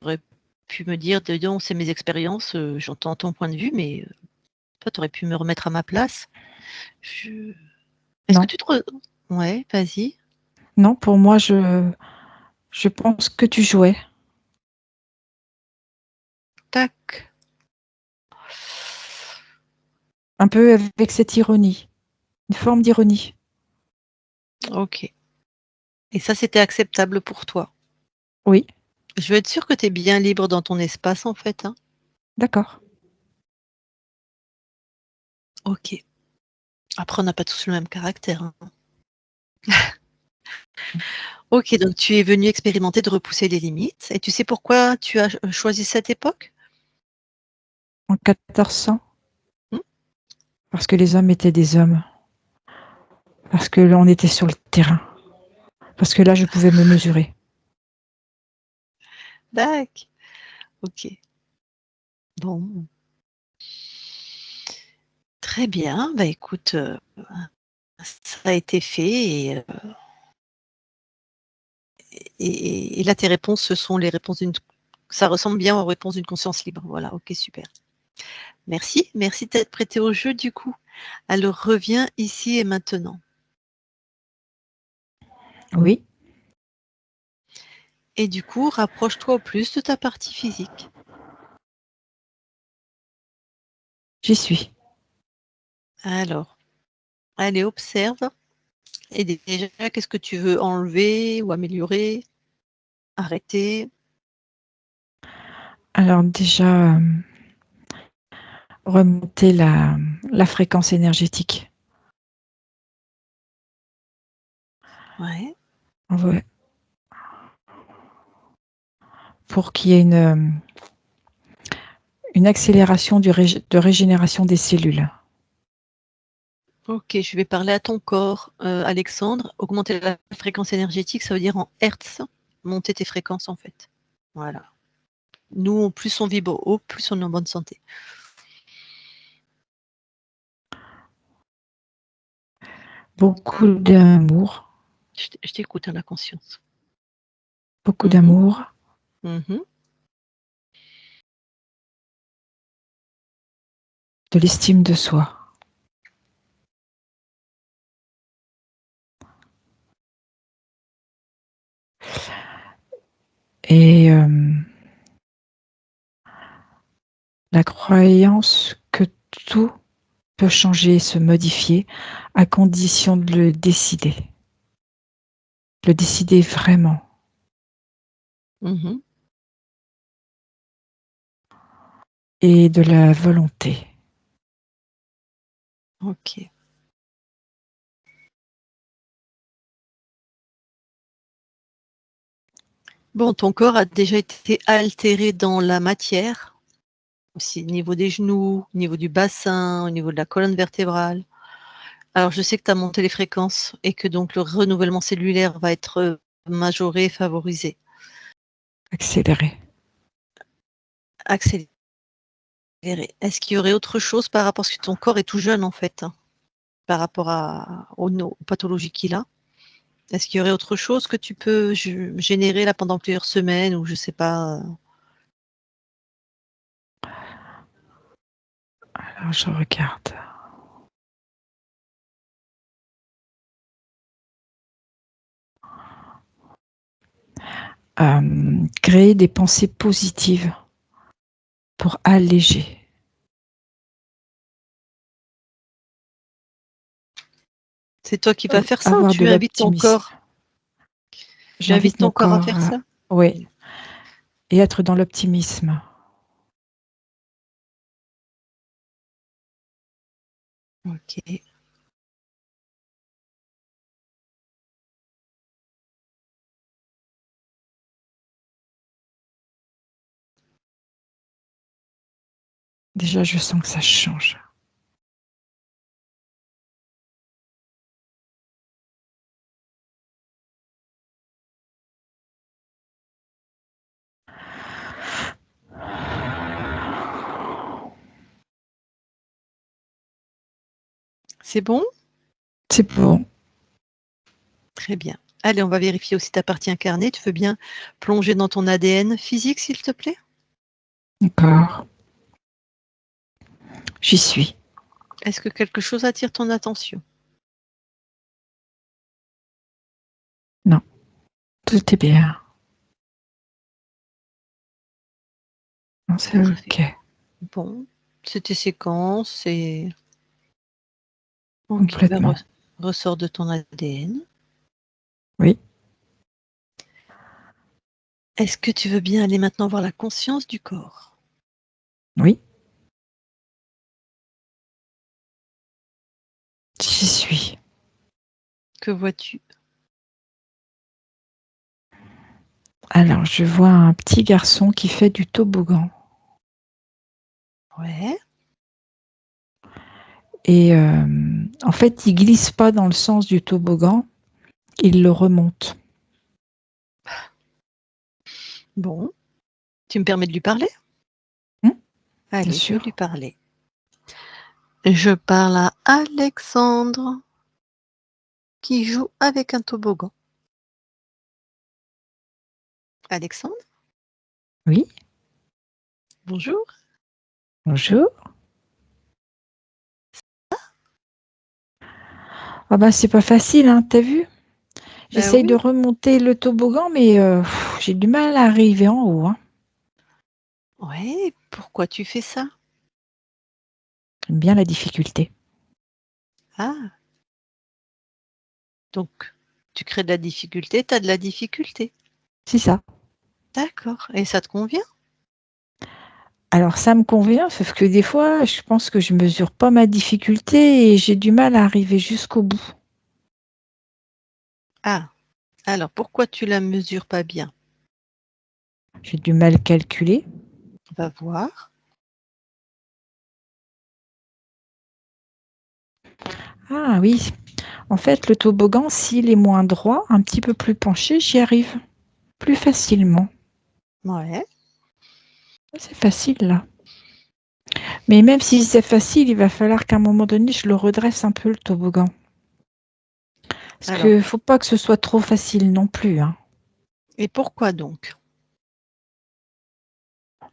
aurais pu me dire: «Dis donc, c'est mes expériences, j'entends ton point de vue, mais toi, tu aurais pu me remettre à ma place». Est-ce que Non. tu te ouais, vas-y. Non, pour moi, je pense que tu jouais. Tac. Un peu avec cette ironie. Une forme d'ironie. OK. Et ça, c'était acceptable pour toi? Oui. Je veux être sûre que tu es bien libre dans ton espace, en fait, hein? D'accord. OK. Après, on n'a pas tous le même caractère, hein. OK, donc tu es venu expérimenter de repousser les limites et tu sais pourquoi tu as choisi cette époque? En 1400. Mmh? Parce que les hommes étaient des hommes. Parce que là, on était sur le terrain. Parce que là, je pouvais me mesurer. Dac. OK. Bon. Très bien, bah, écoute, ça a été fait et là tes réponses, ce sont les réponses ça ressemble bien aux réponses d'une conscience libre. Voilà, OK, super. Merci de t'être prêté au jeu du coup. Alors reviens ici et maintenant. Oui, Et du coup, rapproche-toi au plus de ta partie physique. j'y suis. Alors, allez, observe. Et déjà, qu'est-ce que tu veux enlever ou améliorer, arrêter? Alors déjà, remonter la fréquence énergétique. Ouais. Ouais. Pour qu'il y ait une accélération de régénération des cellules. Ok, je vais parler à ton corps, Alexandre. Augmenter la fréquence énergétique, ça veut dire en hertz, monter tes fréquences en fait. Voilà. Nous, plus on vibre haut, plus on est en bonne santé. Beaucoup d'amour, Je t'écoute à la conscience. beaucoup Mhm. d'amour, Mhm. de l'estime de soi. Et la croyance que tout peut changer et se modifier à condition de le décider. Le décider vraiment. Mhm. Et de la volonté. Ok. Bon, ton corps a déjà été altéré dans la matière, aussi au niveau des genoux, au niveau du bassin, au niveau de la colonne vertébrale. Alors, je sais que tu as monté les fréquences et que donc le renouvellement cellulaire va être majoré, favorisé, Accélérer. accéléré. Est-ce qu'il y aurait autre chose par rapport, parce que ton corps est tout jeune en fait, hein, par rapport aux pathologies qu'il a? Est-ce qu'il y aurait autre chose que tu peux générer là pendant plusieurs semaines ou je sais pas? Alors je regarde. Créer des pensées positives pour alléger. C'est toi qui vas faire ça ou Avoir de tu invites ton l'optimisme. corps? Tu invites J'invite mon ton corps à corps faire ça? oui, et être dans l'optimisme. Ok. Déjà, je sens que ça change. C'est bon? C'est bon. Très bien. Allez, on va vérifier aussi ta partie incarnée. Tu veux bien plonger dans ton ADN physique, s'il te plaît? D'accord. J'y suis. Est-ce que quelque chose attire ton attention? Non, tout est bien. Non, c'est Parfait. OK. Bon, c'est tes séquences, c'est OK, ben Complètement. ressort de ton ADN. Oui. Est-ce que tu veux bien aller maintenant voir la conscience du corps? Oui. J'y suis. Que vois-tu? Alors, je vois un petit garçon qui fait du toboggan. Ouais. Et en fait, il glisse pas dans le sens du toboggan, il le remonte. Bon, tu me permets de lui parler? Bien Allez, je vais sûr. lui parler. Je parle à Alexandre qui joue avec un toboggan. Alexandre, Oui. bonjour. Bonjour. Ah bah c'est pas facile, hein, t'as vu? Ben J'essaye de oui. remonter le toboggan, mais j'ai du mal à arriver en haut, hein. Ouais, pourquoi tu fais ça? J'aime bien la difficulté. Ah, donc tu crées de la difficulté, tu as de la difficulté. C'est ça. D'accord, et ça te convient? Alors ça me convient, sauf que des fois, je pense que je mesure pas ma difficulté et j'ai du mal à arriver jusqu'au bout. Ah, alors pourquoi tu la mesures pas bien? J'ai du mal à calculer. On va voir. Ah oui, en fait, le toboggan, s'il est moins droit, un petit peu plus penché, j'y arrive plus facilement. Ouais, C'est facile là. Mais même si c'est facile, il va falloir qu'à un moment donné, je le redresse un peu le toboggan. Parce alors, que faut pas que ce soit trop facile non plus, hein. et pourquoi donc?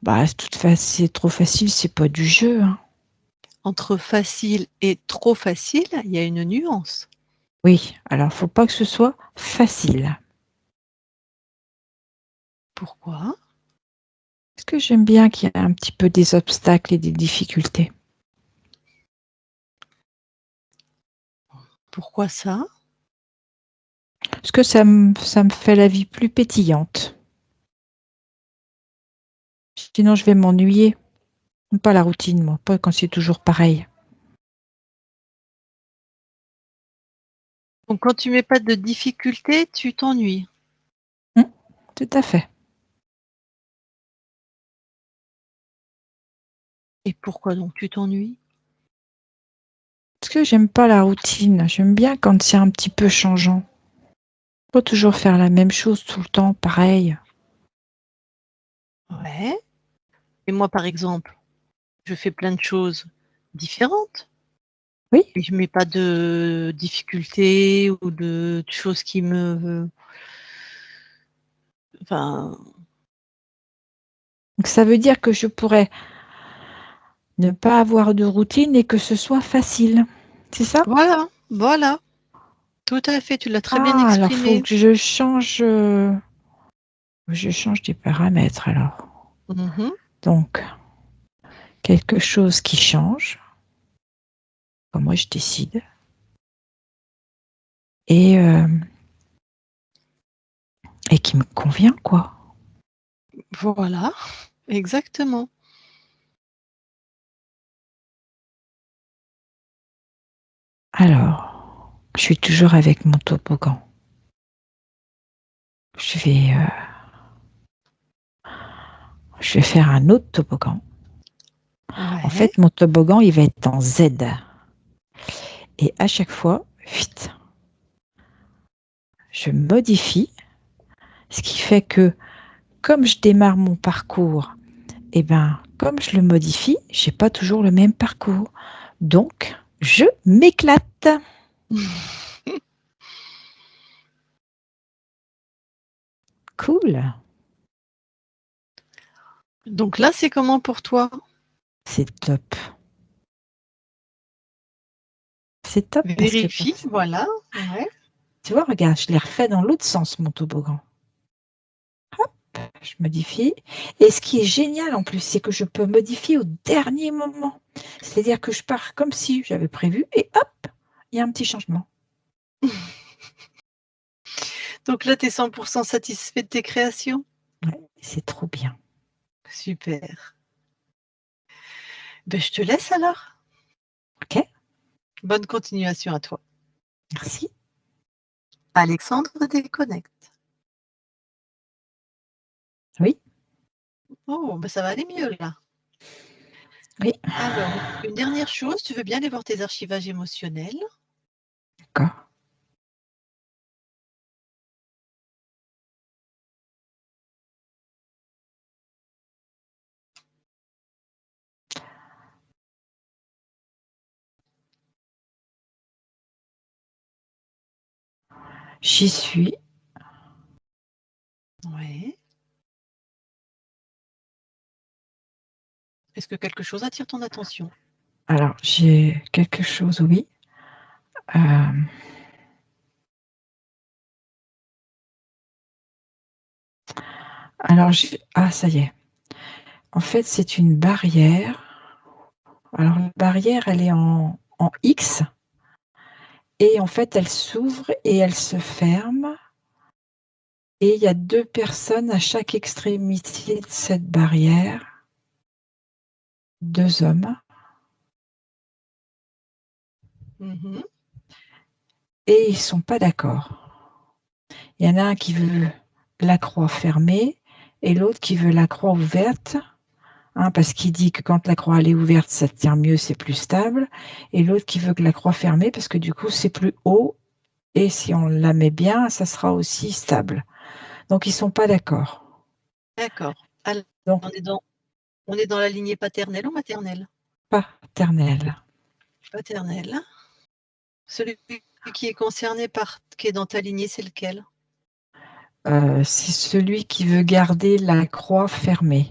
Bah, de toute façon, c'est trop facile, c'est pas du jeu, hein. Entre facile et trop facile, il y a une nuance. Oui, alors faut pas que ce soit facile. Pourquoi? Parce que j'aime bien qu'il y ait un petit peu des obstacles et des difficultés. Pourquoi ça? Parce que ça me fait la vie plus pétillante. Sinon, je vais m'ennuyer. J'aime pas la routine, moi, pas quand c'est toujours pareil. Donc quand tu mets pas de difficulté, tu t'ennuies. Tout à fait. Et pourquoi donc tu t'ennuies? Parce que j'aime pas la routine. J'aime bien quand c'est un petit peu changeant. Pas toujours faire la même chose tout le temps, pareil. Ouais. Et moi, par exemple, je fais plein de choses différentes Oui. et je mets pas de difficultés ou de choses qui me enfin, Donc ça veut dire que je pourrais ne pas avoir de routine et que ce soit facile. C'est ça? voilà, voilà, tout à fait, tu l'as très bien Ah, alors faut exprimé. que je change des paramètres alors. Mmh. Donc, quelque chose qui change, comme moi je décide, et, euh, et qui me convient, quoi. Voilà, exactement. Alors, je suis toujours avec mon toboggan. Je vais, euh, je vais faire un autre toboggan. En Ouais. fait, mon toboggan, il va être en Z. Et à chaque fois, vite, je modifie, ce qui fait que comme je démarre mon parcours, eh ben, comme je le modifie, j'ai pas toujours le même parcours. Donc, je m'éclate. Cool. Donc là, c'est comment pour toi? C'est top. C'est top parce que, Vérifie, voilà, ouais. tu vois, regarde, je l'ai refait dans l'autre sens, mon toboggan. Je modifie. Et ce qui est génial en plus, c'est que je peux modifier au dernier moment. C'est-à-dire que je pars comme si j'avais prévu et hop, il y a un petit changement. Donc là, tu es 100 satisfait de tes créations? Ouais, c'est trop bien. Super. Ben, je te laisse alors. OK, Bonne continuation à toi. merci. Alexandre déconnecte. Oui, Oh, ben ça va aller mieux là. oui, Alors, une dernière chose, tu veux bien aller voir tes archivages émotionnels? d'accord. J'y suis. Oui. Est-ce que quelque chose attire ton attention? Alors, j'ai quelque chose, oui. Alors, ça y est. En fait, c'est une barrière. Alors, la barrière, elle est en X. Et en fait, elle s'ouvre et elle se ferme. Et il y a 2 personnes à chaque extrémité de cette barrière. 2 hommes. Mhm. Et ils ne sont pas d'accord. Il y en a un qui veut la croix fermée et l'autre qui veut la croix ouverte. Parce qu'il dit que quand la croix elle est ouverte, ça tient mieux, c'est plus stable. Et l'autre qui veut que la croix fermée, parce que du coup, c'est plus haut. Et si on la met bien, ça sera aussi stable. Donc, ils ne sont pas d'accord. D'accord. Alors, Donc, on est dans la lignée paternelle ou maternelle? paternelle. Paternelle. Celui qui est concerné qui est dans ta lignée, c'est lequel? C'est celui qui veut garder la croix fermée.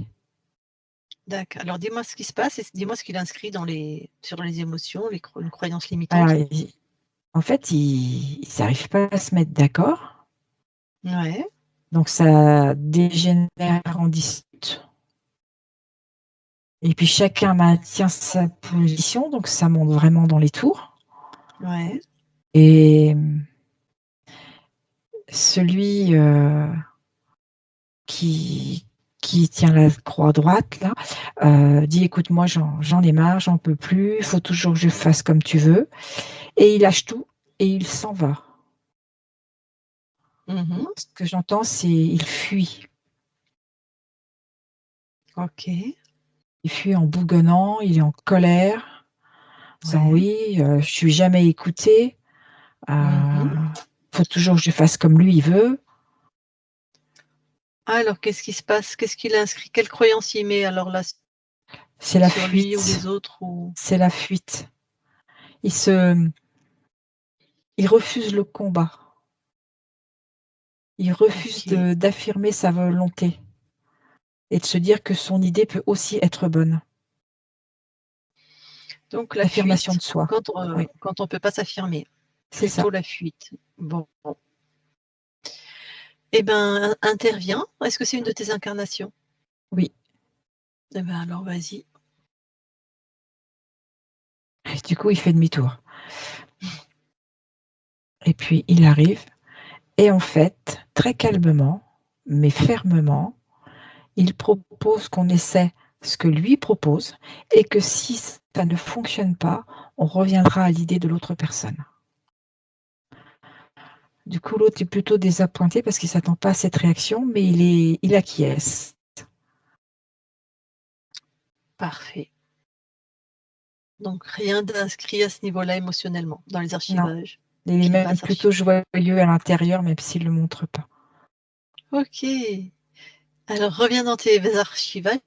D'accord. Alors, dis-moi ce qui se passe et dis-moi ce qu'il inscrit sur les émotions, une croyance limitante. Alors, en fait, ils n'arrivent pas à se mettre d'accord. Ouais. Donc, ça dégénère en dispute. Et puis, chacun maintient sa position. Donc, ça monte vraiment dans les tours. Ouais. Et celui qui tient la croix droite, là, dit, écoute, moi, j'en ai marre, j'en peux plus, il faut toujours que je fasse comme tu veux. Et il lâche tout et il s'en va. Mhm. Ce que j'entends, c'est il fuit. Ok. Il fuit en bougonnant, il est en colère, en disant Ouais. oui, je suis jamais écouté. Mhm. Faut toujours que je fasse comme lui il veut. Alors, qu'est-ce qui se passe? Qu'est-ce qu'il a inscrit? Quelle croyance il met alors là C'est la sur lui ou fuite. les autres ou... C'est la fuite. Il refuse le combat. Il refuse Ok. d'affirmer sa volonté et de se dire que son idée peut aussi être bonne. Donc la L'affirmation fuite, de soi. quand Oui, on peut pas s'affirmer, c'est ça. plutôt la fuite. Bon. Eh ben, interviens. Est-ce que c'est une de tes incarnations? Oui. Eh ben alors vas-y. Et du coup, il fait demi-tour. Et puis, il arrive. Et en fait, très calmement, mais fermement, il propose qu'on essaie ce que lui propose et que si ça ne fonctionne pas, on reviendra à l'idée de l'autre personne. Du coup, l'autre est plutôt désappointé parce qu'il ne s'attend pas à cette réaction, mais il acquiesce. Parfait. Donc rien d'inscrit à ce niveau-là émotionnellement dans les Non, archivages il est qui même passent plutôt joyeux à l'intérieur, même s'il ne le montre pas. Ok. Alors reviens dans tes archivages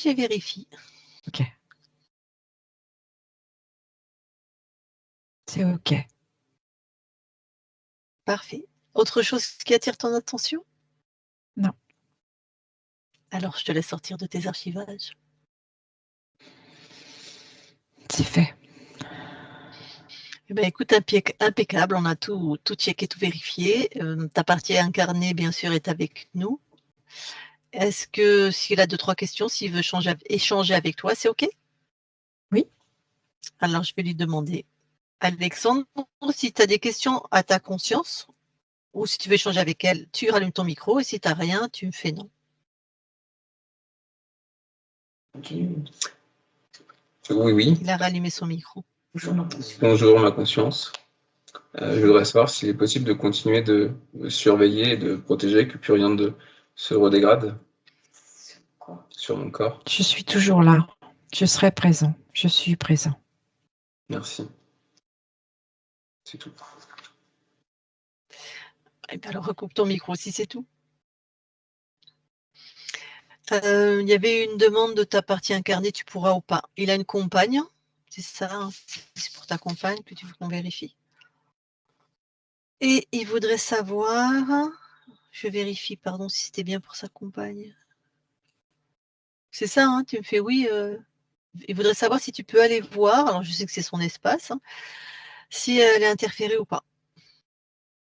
et vérifie. Ok. C'est ok. Parfait. Autre chose qui attire ton attention? Non. Alors je te laisse sortir de tes archivages. C'est fait. Eh ben, écoute, impeccable, on a tout checké, tout vérifié. Ta partie incarnée, bien sûr, est avec nous. Est-ce que s'il a 2-3 questions, s'il veut échanger avec toi, c'est OK? Oui. Alors, je vais lui demander. Alexandre, si tu as des questions à ta conscience, ou si tu veux échanger avec elle, tu rallumes ton micro, et si tu n'as rien, tu me fais non. Oui, oui. Il a rallumé son micro. Bonjour, ma conscience. Je voudrais savoir s'il est possible de continuer de surveiller et de protéger que plus rien ne se redégrade sur mon corps. Je suis toujours là. Je serai présent. Je suis présent. Merci. C'est tout. Et bien, alors, recoupe ton micro si c'est tout. Il y avait une demande de ta partie incarnée, tu pourras ou pas. Il a une compagne, c'est ça, hein, c'est pour ta compagne que tu veux qu'on vérifie. Et il voudrait savoir, je vérifie, pardon, si c'était bien pour sa compagne. C'est ça, hein, tu me fais oui. Il voudrait savoir si tu peux aller voir, alors je sais que c'est son espace, hein, si elle est interférée ou pas.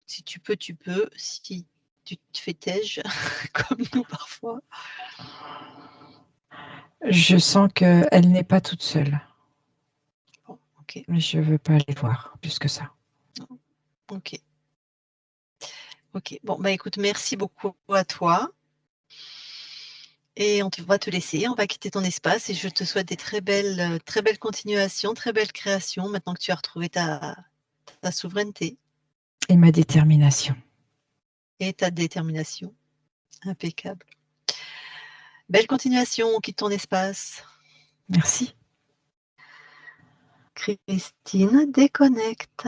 Si tu peux, tu peux. Si tu te fais tège, comme nous parfois. Je sens qu'elle n'est pas toute seule. Bon, ok. Mais je ne veux pas aller voir plus que ça. Ok. Ok. Bon, bah écoute, merci beaucoup à toi. Et on va te laisser, on va quitter ton espace et je te souhaite des très belles continuations, très belles créations maintenant que tu as retrouvé ta souveraineté Et ma détermination. et ta détermination. Impeccable. Belle continuation, on quitte ton espace. Merci. Christine déconnecte.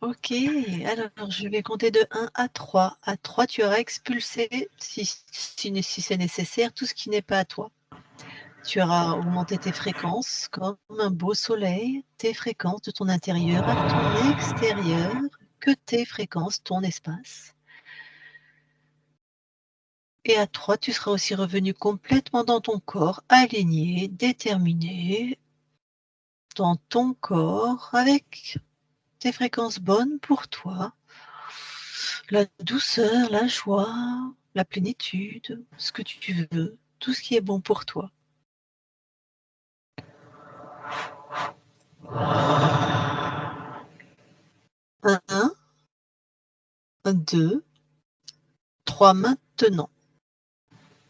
Ok, alors je vais compter de 1 à 3. À 3, tu auras expulsé, si c'est nécessaire, tout ce qui n'est pas à toi. Tu auras augmenté tes fréquences comme un beau soleil, tes fréquences de ton intérieur à ton extérieur, que tes fréquences, ton espace. Et à 3, tu seras aussi revenu complètement dans ton corps, aligné, déterminé, dans ton corps, avec tes fréquences bonnes pour toi. La douceur, la joie, la plénitude, ce que tu veux, tout ce qui est bon pour toi. 1, 2, 3 maintenant.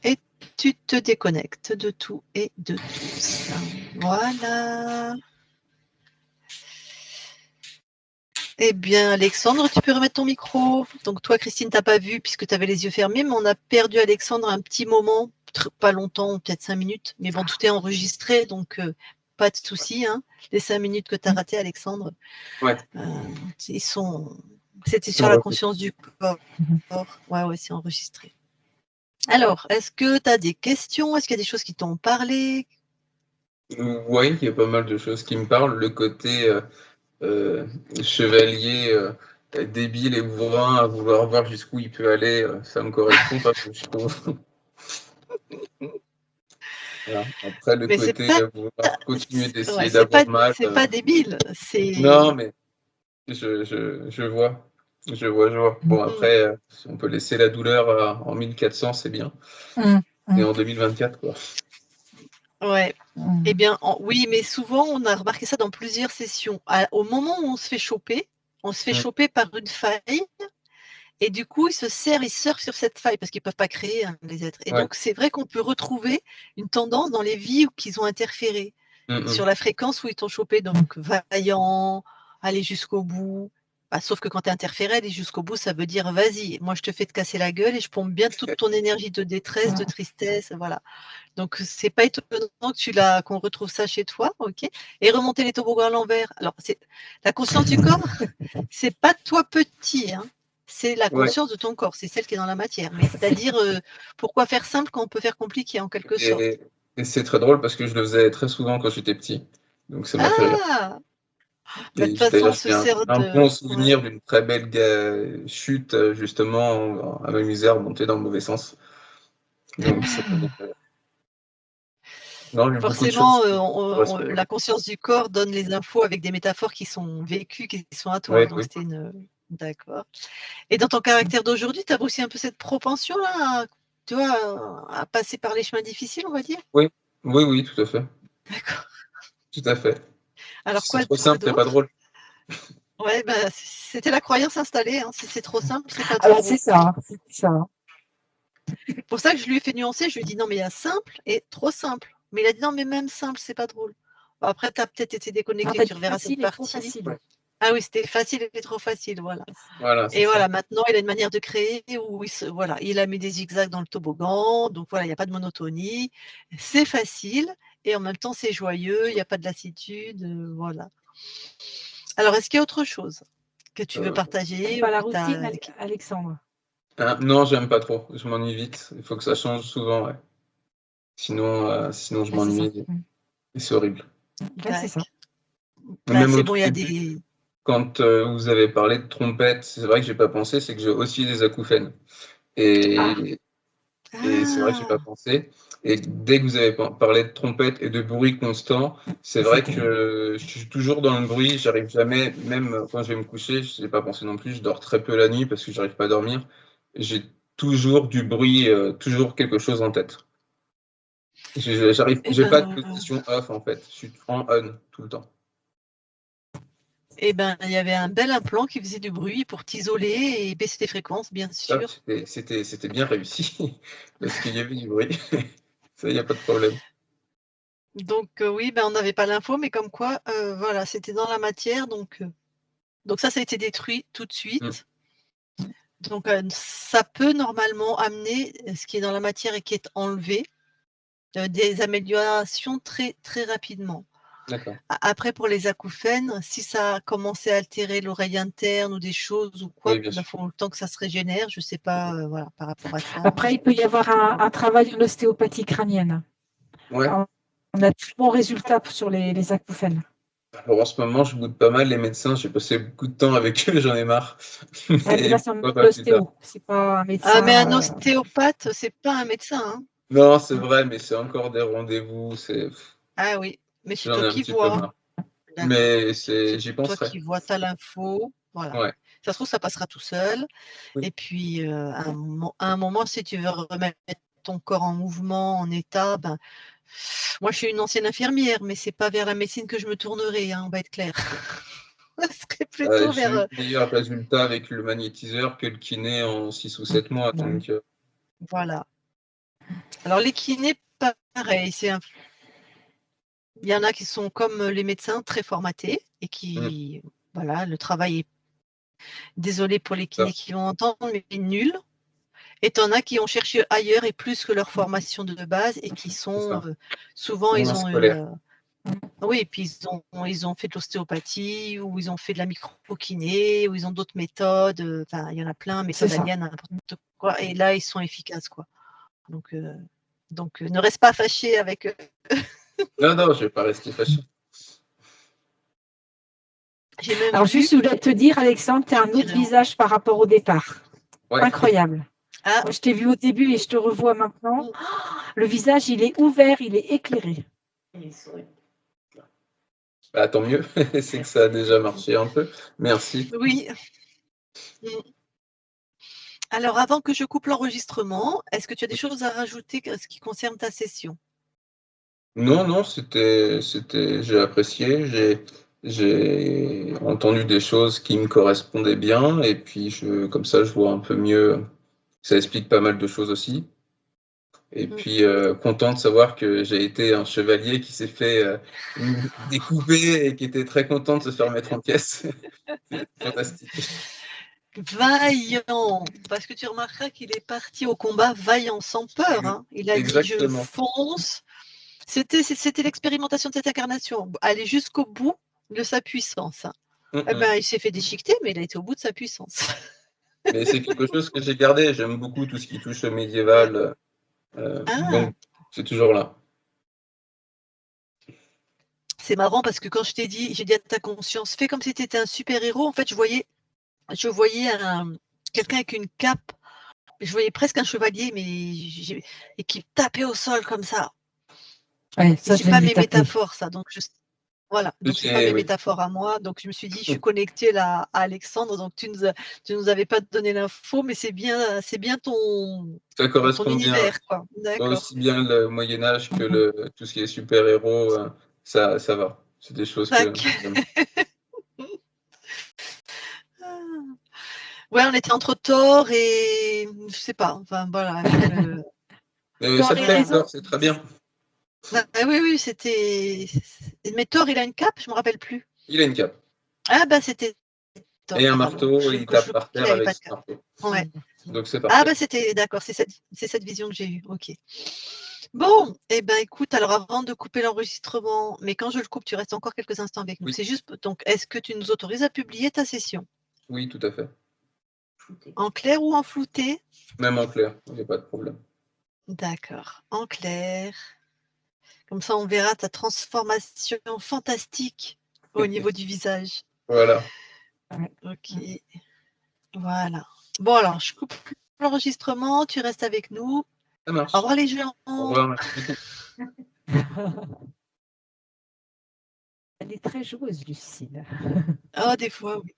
Et tu te déconnectes de tout et de tous. Voilà. Eh bien, Alexandre, tu peux remettre ton micro. Donc, toi, Christine, tu n'as pas vu puisque tu avais les yeux fermés, mais on a perdu Alexandre un petit moment, pas longtemps, peut-être 5 minutes. Mais bon, tout est enregistré, donc pas de souci. Hein. Les 5 minutes que tu as ratées, Alexandre, Ouais. C'était sur la conscience du corps. Ouais, c'est enregistré. Alors, est-ce que tu as des questions? Est-ce qu'il y a des choses qui t'ont parlé? Oui, il y a pas mal de choses qui me parlent. Le côté chevalier débile et bourrin à vouloir voir jusqu'où il peut aller, ça me correspond pas, je trouve. Voilà. Après, le Mais côté vouloir continuer d'essayer c'est d'avoir mal. pas débile. Non, mais je vois. Je vois. Bon, après, si on peut laisser la douleur en 1400, c'est bien. Et en 2024, quoi. Ouais. Eh bien, oui, mais souvent, on a remarqué ça dans plusieurs sessions. Au moment où on se fait choper par une faille, et du coup, ils surfent sur cette faille parce qu'ils ne peuvent pas créer les êtres. Et donc, c'est vrai qu'on peut retrouver une tendance dans les vies qu'ils ont interféré sur la fréquence où ils t'ont chopé. Donc, vaillant, aller jusqu'au bout. Bah, sauf que quand tu es interféré, aller jusqu'au bout, ça veut dire vas-y, moi je te fais te casser la gueule et je pompe bien toute ton énergie de détresse, de tristesse, voilà. Donc, c'est pas étonnant qu'on retrouve ça chez toi, ok. Et remonter les toboggans à l'envers. Alors, la conscience du corps, c'est pas toi petit, hein. C'est la conscience de ton corps, c'est celle qui est dans la matière. Mais c'est-à-dire, pourquoi faire simple quand on peut faire compliqué en quelque sorte? Et c'est très drôle parce que je le faisais très souvent quand j'étais petit. Donc ça m'a fait rire. De toute façon, on se sert un bon souvenir d'une très belle chute, justement, à m'amuser à remonter dans le mauvais sens. Donc, ça m'a fait rire. Non, j'ai beaucoup de Forcément, choses. la conscience du corps donne les infos avec des métaphores qui sont vécues, qui sont à toi. Ouais, Donc, oui. c'était D'accord. Et dans ton caractère d'aujourd'hui, tu as aussi un peu cette propension-là, tu vois, à passer par les chemins difficiles, on va dire? Oui, tout à fait. D'accord. Tout à fait. Alors, C'est quoi trop simple, c'est pas d'autre? drôle. Ouais, bah, c'était la croyance installée. Hein. Si c'est trop simple, c'est pas Alors, drôle. c'est ça. C'est pour ça que je lui ai fait nuancer. Je lui ai dit non, mais il y a simple et trop simple. Mais il a dit non, mais même simple, c'est pas drôle. Bon, après, tu as peut-être été déconnecté, tu reverras cette partie. Ah oui, c'était facile et trop facile, voilà. Et voilà, maintenant, il a une manière de créer où il a mis des zigzags dans le toboggan, donc voilà, il n'y a pas de monotonie, c'est facile et en même temps, c'est joyeux, il n'y a pas de lassitude, voilà. Alors, est-ce qu'il y a autre chose que tu veux partager? Pas la routine, Alexandre. Non, j'aime pas trop. Je m'ennuie vite. Il faut que ça change souvent, ouais. Sinon, je m'ennuie et c'est horrible. C'est ça. Même c'est au bon, tout il y a début, quand vous avez parlé de trompette, c'est vrai que j'ai pas pensé, c'est que j'ai aussi des acouphènes. Et Et c'est vrai que j'ai pas Ah, pensé. Et dès que vous avez parlé de trompette et de bruit constant, c'est vrai que je suis toujours dans le bruit. J'arrive jamais, même quand je vais me coucher, je n'ai pas pensé non plus. Je dors très peu la nuit parce que j'arrive pas à dormir. J'ai toujours du bruit, toujours quelque chose en tête. eh J'ai pas de ben, position off en fait. Je suis en on tout le temps. il y avait un bel implant qui faisait du bruit pour t'isoler et baisser tes fréquences, bien Ah, sûr. c'était bien réussi parce qu'il y avait du bruit. Ça, il n'y a pas de problème. Donc oui, on n'avait pas l'info, mais comme quoi, voilà, c'était dans la matière, donc ça a été détruit tout de Mm. suite. Donc ça peut normalement amener ce qui est dans la matière et qui est enlevé, des améliorations très, très rapidement. D'accord. Après pour les acouphènes, si ça a commencé à altérer l'oreille interne ou des choses ou quoi, Oui, bien sûr. faut le temps que ça se régénère. Je sais pas, voilà, par rapport à ça. Après, il peut y avoir un travail en ostéopathie crânienne. Ouais. On a de bons résultats sur les acouphènes. Alors en ce moment, je boude pas mal les médecins. J'ai passé beaucoup de temps avec eux, j'en ai marre. Mais Mais là, c'est un pourquoi pas plus tard. ostéo, c'est pas un Ah mais un médecin. ostéopathe, c'est pas un médecin, hein? Non, c'est vrai, mais c'est encore des rendez-vous. Ah oui, mais c'est J'en toi ai un qui petit peu vois. marre. D'accord. Mais C'est j'y toi penserai. qui vois, tu as l'info, voilà. Ouais. Ça se trouve, ça passera tout seul Oui. et puis, à un moment, si tu veux remettre ton corps en mouvement, en état, moi, je suis une ancienne infirmière, mais c'est pas vers la médecine que je me tournerai, hein, on va être clair. Ce serait plutôt J'ai vers, eu de meilleurs résultats avec le magnétiseur que le kiné en 6 ou 7 mois. Donc, voilà. Alors les kinés, pareil, il y en a qui sont comme les médecins, très formatés et mm, qui, voilà, le travail est, désolé pour les ça, kinés qui vont entendre, mais nul. Et tu en as qui ont cherché ailleurs et plus que leur formation de base et qui c'est sont, ça. souvent, Moins ils ont, scolaire. oui, et puis ils ont fait de l'ostéopathie ou ils ont fait de la micro-kiné ou ils ont d'autres méthodes, il y en a plein, C'est méthode ça. Aliane, n'importe quoi, et là, ils sont efficaces, quoi. Donc, ne reste pas fâché avec eux. Non, non, je vais pas rester fâché. J'ai même Alors, vu, juste, je voulais te dire, Alexandre, tu as je un autre dirais, visage par rapport au départ. Ouais. Incroyable. ah, Moi, je t'ai vu au début et je te revois maintenant. Le visage, il est ouvert, il est éclairé. Bah, tant mieux. C'est que ça a déjà marché un peu. Merci. oui. Mm. Alors, avant que je coupe l'enregistrement, est-ce que tu as des choses à rajouter ce qui concerne ta session? Non, non, j'ai apprécié, j'ai entendu des choses qui me correspondaient bien, et puis comme ça, je vois un peu mieux. Ça explique pas mal de choses aussi. Et Mm. puis, content de savoir que j'ai été un chevalier qui s'est fait découper et qui était très content de se faire mettre en pièces. C'est fantastique. Vaillant, parce que tu remarqueras qu'il est parti au combat vaillant, sans peur, hein. Il a dit: «Je Exactement. fonce». C'était l'expérimentation de cette incarnation, aller jusqu'au bout de sa puissance, hein. Mm, mm. Il s'est fait déchiqueter, mais il a été au bout de sa puissance. Mais c'est quelque chose que j'ai gardé. J'aime beaucoup tout ce qui touche au Ouais. médiéval, Ah! donc c'est toujours là. C'est marrant parce que quand j'ai dit à ta conscience: «Fais comme si tu étais un super héros», en fait, je voyais quelqu'un avec une cape, je voyais presque un chevalier, mais et qui tapait au sol comme ça. Ouais, Et ça, c'est je l'aime pas les mes taper. métaphores, ça, donc voilà, donc c'est pas mes Oui, métaphores à moi, donc je me suis dit: «Je suis connectée là à Alexandre, donc tu nous avais pas donné l'info, mais c'est bien ça ton correspond bien. univers, quoi». D'accord, Aussi bien le Moyen Âge que tout ce qui est super-héros, ça va. C'est des choses que tac. j'aime. Ouais, on était entre Thor et je sais pas, enfin voilà, avec le Ça Tort te et plaît, raison. Thor, c'est très bien. oui, oui, c'était mais Thor, il a une cape? Je me rappelle plus. Il a une cape Ah c'était Thor et un alors, marteau, et je il je tape crois par qu'il terre avait avec pas de son cape. marteau. Ouais. Donc c'est Ah parfait. c'était d'accord, c'est cette vision que j'ai eue, OK. Bon, écoute, alors avant de couper l'enregistrement, mais quand je le coupe, tu restes encore quelques instants avec nous. Oui, C'est juste donc est-ce que tu nous autorises à publier ta session? oui, tout à fait. En clair ou en flouté? Même en clair, il n'y a pas de problème. D'accord, en clair. Comme ça, on verra ta transformation fantastique au niveau du visage. Voilà. OK, voilà. Bon alors, je coupe l'enregistrement, tu restes avec nous. Ça marche. Au revoir les gens. Au revoir, merci beaucoup. Elle est très joueuse, Lucille. Ah, des fois, oui.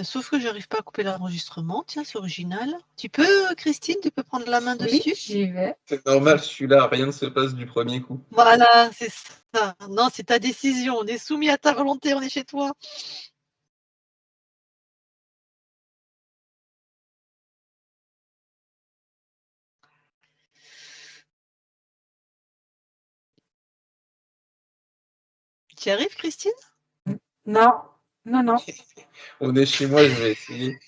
Sauf que j'arrive pas à couper l'enregistrement. Tiens, c'est original. Tu peux, Christine, tu peux prendre la main Oui, dessus? j'y vais. C'est normal, celui-là, rien ne se passe du premier coup. Voilà, c'est ça. Non, c'est ta décision. On est soumis à ta volonté, on est chez toi. Tu y arrives, Christine? Non, non, non. On est chez moi, je vais essayer.